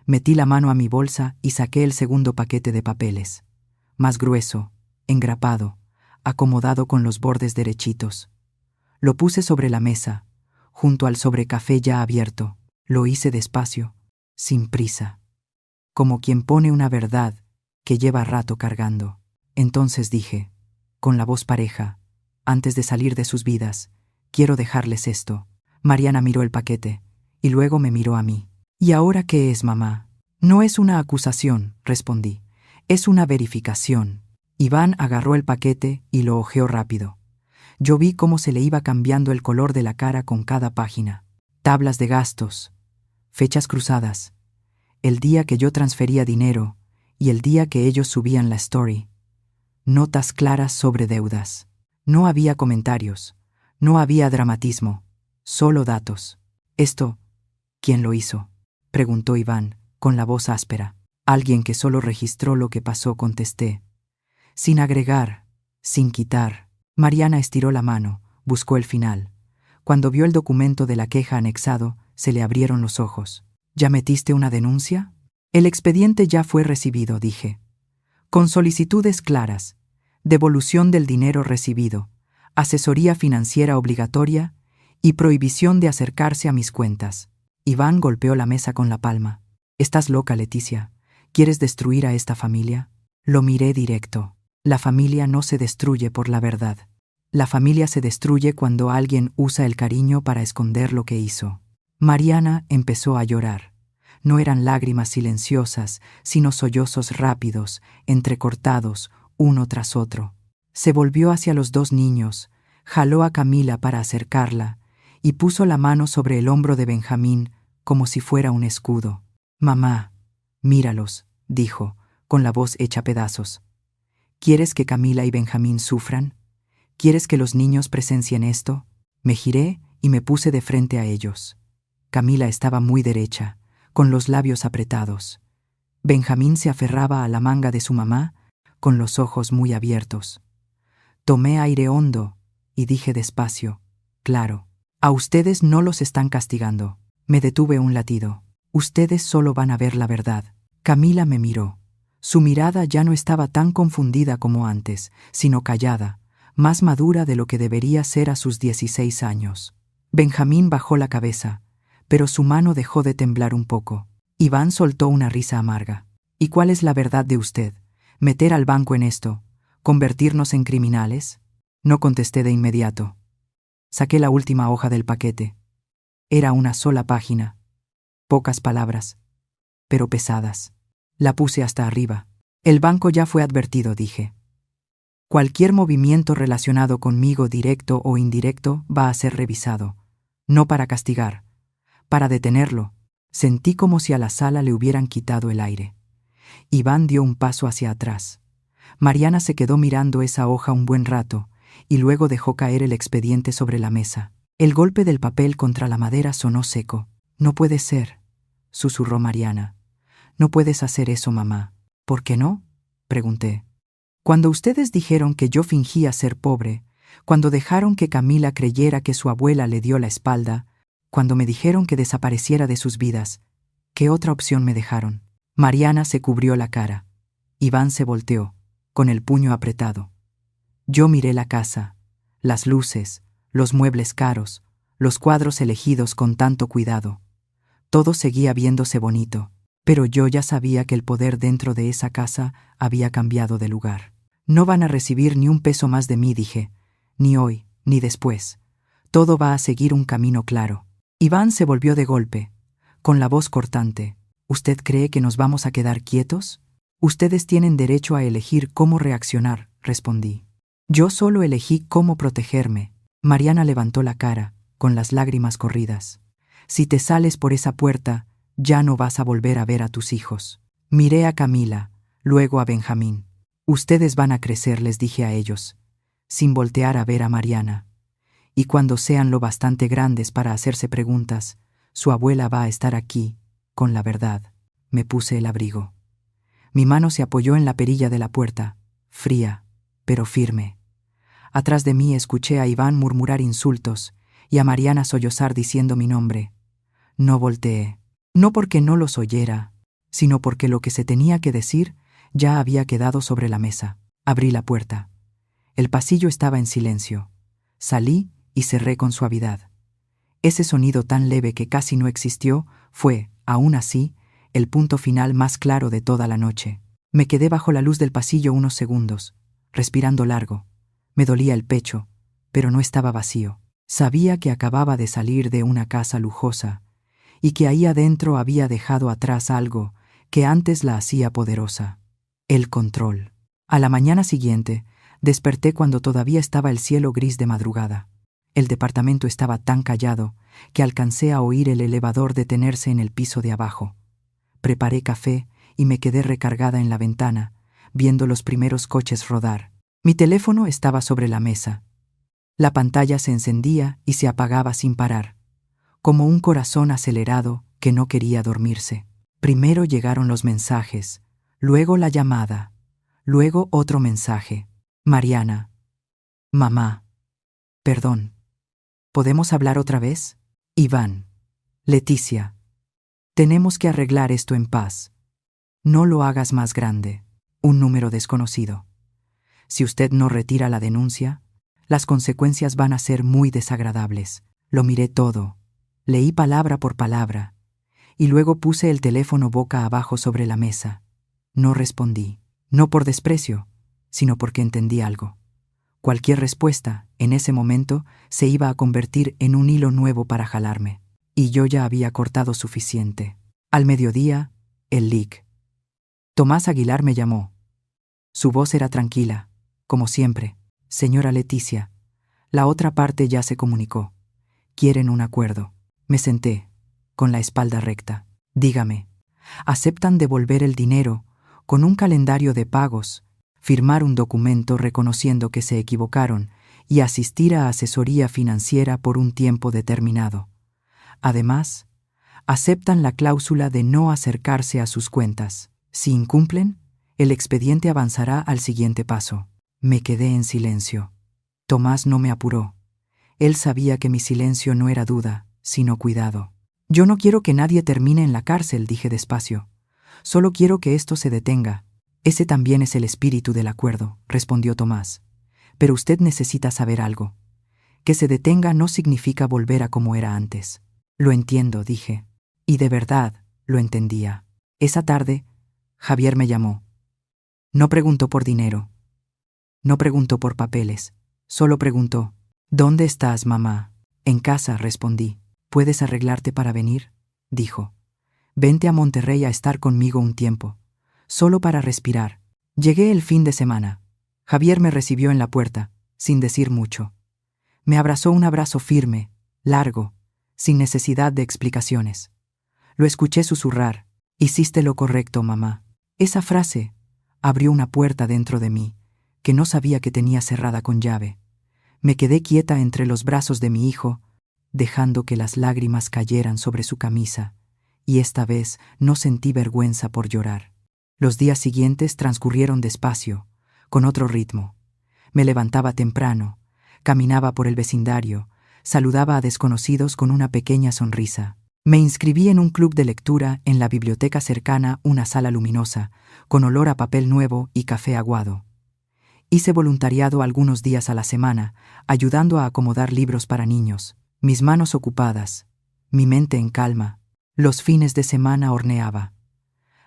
Metí la mano a mi bolsa y saqué el segundo paquete de papeles. Más grueso, engrapado, acomodado con los bordes derechitos. Lo puse sobre la mesa, junto al sobrecafé ya abierto. Lo hice despacio, sin prisa, como quien pone una verdad que lleva rato cargando. Entonces dije, con la voz pareja, antes de salir de sus vidas, quiero dejarles esto. Mariana miró el paquete, y luego me miró a mí. ¿Y ahora qué es, mamá? No es una acusación, respondí. Es una verificación. Iván agarró el paquete y lo hojeó rápido. Yo vi cómo se le iba cambiando el color de la cara con cada página. Tablas de gastos, fechas cruzadas, el día que yo transfería dinero y el día que ellos subían la story. Notas claras sobre deudas. No había comentarios, no había dramatismo, solo datos. Esto, ¿quién lo hizo?, preguntó Iván, con la voz áspera. Alguien que solo registró lo que pasó, contesté. Sin agregar, sin quitar. Mariana estiró la mano, buscó el final. Cuando vio el documento de la queja anexado, se le abrieron los ojos. ¿Ya metiste una denuncia? El expediente ya fue recibido, dije. Con solicitudes claras, devolución del dinero recibido, asesoría financiera obligatoria y prohibición de acercarse a mis cuentas. Iván golpeó la mesa con la palma. ¿Estás loca, Leticia? ¿Quieres destruir a esta familia? Lo miré directo. La familia no se destruye por la verdad. La familia se destruye cuando alguien usa el cariño para esconder lo que hizo. Mariana empezó a llorar. No eran lágrimas silenciosas, sino sollozos rápidos, entrecortados, uno tras otro. Se volvió hacia los dos niños, jaló a Camila para acercarla y puso la mano sobre el hombro de Benjamín como si fuera un escudo. «Mamá, míralos», dijo, con la voz hecha pedazos. «¿Quieres que Camila y Benjamín sufran? ¿Quieres que los niños presencien esto?» Me giré y me puse de frente a ellos. Camila estaba muy derecha, con los labios apretados. Benjamín se aferraba a la manga de su mamá, con los ojos muy abiertos. Tomé aire hondo y dije despacio, claro, a ustedes no los están castigando. Me detuve un latido. Ustedes solo van a ver la verdad. Camila me miró. Su mirada ya no estaba tan confundida como antes, sino callada, más madura de lo que debería ser a sus 16 años. Benjamín bajó la cabeza, pero su mano dejó de temblar un poco. Iván soltó una risa amarga. ¿Y cuál es la verdad de usted? ¿Meter al banco en esto? ¿Convertirnos en criminales? No contesté de inmediato. Saqué la última hoja del paquete. Era una sola página. Pocas palabras, pero pesadas. La puse hasta arriba. El banco ya fue advertido, dije. Cualquier movimiento relacionado conmigo, directo o indirecto, va a ser revisado. No para castigar, para detenerlo. Sentí como si a la sala le hubieran quitado el aire. Iván dio un paso hacia atrás. Mariana se quedó mirando esa hoja un buen rato y luego dejó caer el expediente sobre la mesa. El golpe del papel contra la madera sonó seco. «No puede ser», susurró Mariana. «No puedes hacer eso, mamá». «¿Por qué no?», pregunté. «Cuando ustedes dijeron que yo fingía ser pobre, cuando dejaron que Camila creyera que su abuela le dio la espalda, cuando me dijeron que desapareciera de sus vidas, ¿qué otra opción me dejaron?». Mariana se cubrió la cara. Iván se volteó, con el puño apretado. Yo miré la casa, las luces, los muebles caros, los cuadros elegidos con tanto cuidado. Todo seguía viéndose bonito, pero yo ya sabía que el poder dentro de esa casa había cambiado de lugar. «No van a recibir ni un peso más de mí», dije, «ni hoy, ni después. Todo va a seguir un camino claro». Iván se volvió de golpe, con la voz cortante. «¿Usted cree que nos vamos a quedar quietos? Ustedes tienen derecho a elegir cómo reaccionar», respondí. «Yo solo elegí cómo protegerme». Mariana levantó la cara, con las lágrimas corridas. «Si te sales por esa puerta, ya no vas a volver a ver a tus hijos». Miré a Camila, luego a Benjamín. «Ustedes van a crecer», les dije a ellos, sin voltear a ver a Mariana. «Y cuando sean lo bastante grandes para hacerse preguntas, su abuela va a estar aquí, con la verdad». Me puse el abrigo. Mi mano se apoyó en la perilla de la puerta, fría, pero firme. Atrás de mí escuché a Iván murmurar insultos y a Mariana sollozar diciendo mi nombre. No volteé, no porque no los oyera, sino porque lo que se tenía que decir ya había quedado sobre la mesa. Abrí la puerta. El pasillo estaba en silencio. Salí y cerré con suavidad. Ese sonido tan leve que casi no existió fue, aún así, el punto final más claro de toda la noche. Me quedé bajo la luz del pasillo unos segundos, respirando largo. Me dolía el pecho, pero no estaba vacío. Sabía que acababa de salir de una casa lujosa y que ahí adentro había dejado atrás algo que antes la hacía poderosa: el control. A la mañana siguiente, desperté cuando todavía estaba el cielo gris de madrugada. El departamento estaba tan callado que alcancé a oír el elevador detenerse en el piso de abajo. Preparé café y me quedé recargada en la ventana, viendo los primeros coches rodar. Mi teléfono estaba sobre la mesa. La pantalla se encendía y se apagaba sin parar, como un corazón acelerado que no quería dormirse. Primero llegaron los mensajes, luego la llamada, luego otro mensaje. Mariana. Mamá. Perdón. ¿Podemos hablar otra vez? Iván. Leticia. Tenemos que arreglar esto en paz. No lo hagas más grande. Un número desconocido. Si usted no retira la denuncia, las consecuencias van a ser muy desagradables. Lo miré todo. Leí palabra por palabra. Y luego puse el teléfono boca abajo sobre la mesa. No respondí. No por desprecio, sino porque entendí algo. Cualquier respuesta, en ese momento, se iba a convertir en un hilo nuevo para jalarme. Y yo ya había cortado suficiente. Al mediodía, el LIC. Tomás Aguilar me llamó. Su voz era tranquila, como siempre. Señora Leticia, la otra parte ya se comunicó. Quieren un acuerdo. Me senté, con la espalda recta. Dígame, ¿aceptan devolver el dinero con un calendario de pagos, firmar un documento reconociendo que se equivocaron y asistir a asesoría financiera por un tiempo determinado? Además, aceptan la cláusula de no acercarse a sus cuentas. Si incumplen, el expediente avanzará al siguiente paso. Me quedé en silencio. Tomás no me apuró. Él sabía que mi silencio no era duda, sino cuidado. Yo no quiero que nadie termine en la cárcel, dije despacio. Solo quiero que esto se detenga. Ese también es el espíritu del acuerdo, respondió Tomás. Pero usted necesita saber algo. Que se detenga no significa volver a como era antes. Lo entiendo, dije. Y de verdad, lo entendía. Esa tarde, Javier me llamó. No preguntó por dinero. No preguntó por papeles. Solo preguntó: ¿Dónde estás, mamá? En casa, respondí. ¿Puedes arreglarte para venir? Dijo. Vente a Monterrey a estar conmigo un tiempo. Solo para respirar. Llegué el fin de semana. Javier me recibió en la puerta, sin decir mucho. Me abrazó un abrazo firme, largo, sin necesidad de explicaciones. Lo escuché susurrar: «Hiciste lo correcto, mamá». Esa frase abrió una puerta dentro de mí, que no sabía que tenía cerrada con llave. Me quedé quieta entre los brazos de mi hijo, dejando que las lágrimas cayeran sobre su camisa, y esta vez no sentí vergüenza por llorar. Los días siguientes transcurrieron despacio, con otro ritmo. Me levantaba temprano, caminaba por el vecindario, saludaba a desconocidos con una pequeña sonrisa. Me inscribí en un club de lectura en la biblioteca cercana, una sala luminosa, con olor a papel nuevo y café aguado. Hice voluntariado algunos días a la semana, ayudando a acomodar libros para niños, mis manos ocupadas, mi mente en calma. Los fines de semana horneaba.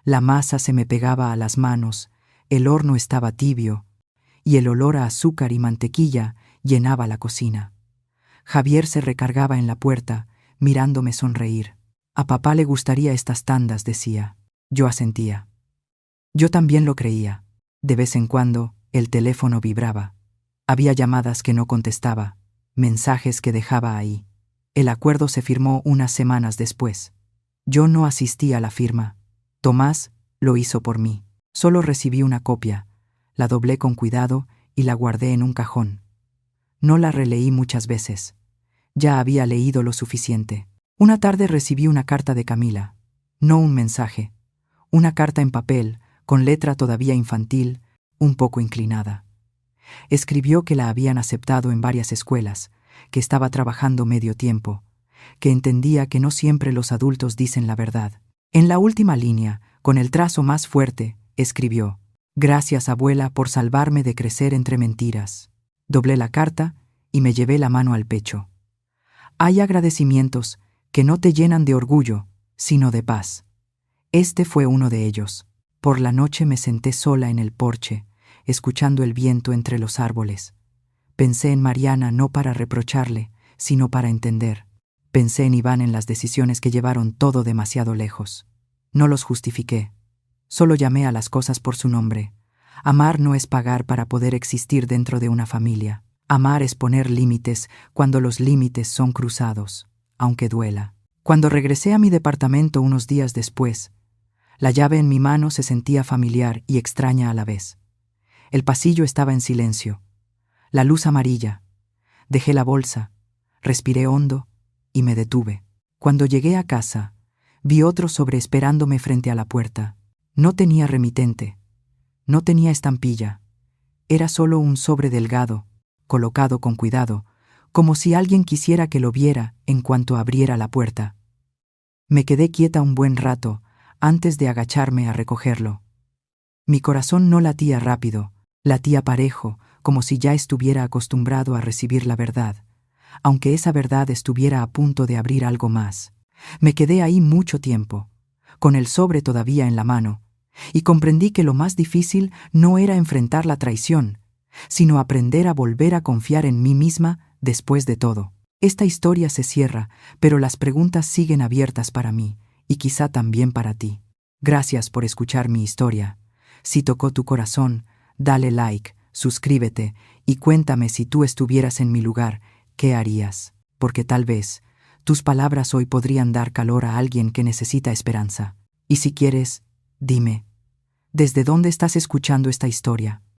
La masa se me pegaba a las manos, el horno estaba tibio, y el olor a azúcar y mantequilla llenaba la cocina. Javier se recargaba en la puerta, mirándome sonreír. A papá le gustaría estas tandas, decía. Yo asentía. Yo también lo creía. De vez en cuando, el teléfono vibraba. Había llamadas que no contestaba, mensajes que dejaba ahí. El acuerdo se firmó unas semanas después. Yo no asistí a la firma. Tomás lo hizo por mí. Solo recibí una copia, la doblé con cuidado y la guardé en un cajón. No la releí muchas veces. Ya había leído lo suficiente. Una tarde recibí una carta de Camila. No un mensaje. Una carta en papel, con letra todavía infantil, un poco inclinada. Escribió que la habían aceptado en varias escuelas, que estaba trabajando medio tiempo, que entendía que no siempre los adultos dicen la verdad. En la última línea, con el trazo más fuerte, escribió: «Gracias, abuela, por salvarme de crecer entre mentiras». Doblé la carta y me llevé la mano al pecho. Hay agradecimientos que no te llenan de orgullo, sino de paz. Este fue uno de ellos. Por la noche me senté sola en el porche, escuchando el viento entre los árboles. Pensé en Mariana no para reprocharle, sino para entender. Pensé en Iván, en las decisiones que llevaron todo demasiado lejos. No los justifiqué. Solo llamé a las cosas por su nombre. Amar no es pagar para poder existir dentro de una familia. Amar es poner límites cuando los límites son cruzados, aunque duela. Cuando regresé a mi departamento unos días después, la llave en mi mano se sentía familiar y extraña a la vez. El pasillo estaba en silencio. La luz amarilla. Dejé la bolsa, respiré hondo y me detuve. Cuando llegué a casa, vi otro sobre esperándome frente a la puerta. No tenía remitente, no tenía estampilla. Era solo un sobre delgado, colocado con cuidado, como si alguien quisiera que lo viera en cuanto abriera la puerta. Me quedé quieta un buen rato antes de agacharme a recogerlo. Mi corazón no latía rápido, latía parejo, como si ya estuviera acostumbrado a recibir la verdad, aunque esa verdad estuviera a punto de abrir algo más. Me quedé ahí mucho tiempo, con el sobre todavía en la mano, y comprendí que lo más difícil no era enfrentar la traición, sino aprender a volver a confiar en mí misma después de todo. Esta historia se cierra, pero las preguntas siguen abiertas para mí, y quizá también para ti. Gracias por escuchar mi historia. Si tocó tu corazón, dale like, suscríbete y cuéntame, si tú estuvieras en mi lugar, ¿qué harías? Porque tal vez tus palabras hoy podrían dar calor a alguien que necesita esperanza. Y si quieres, dime, ¿desde dónde estás escuchando esta historia?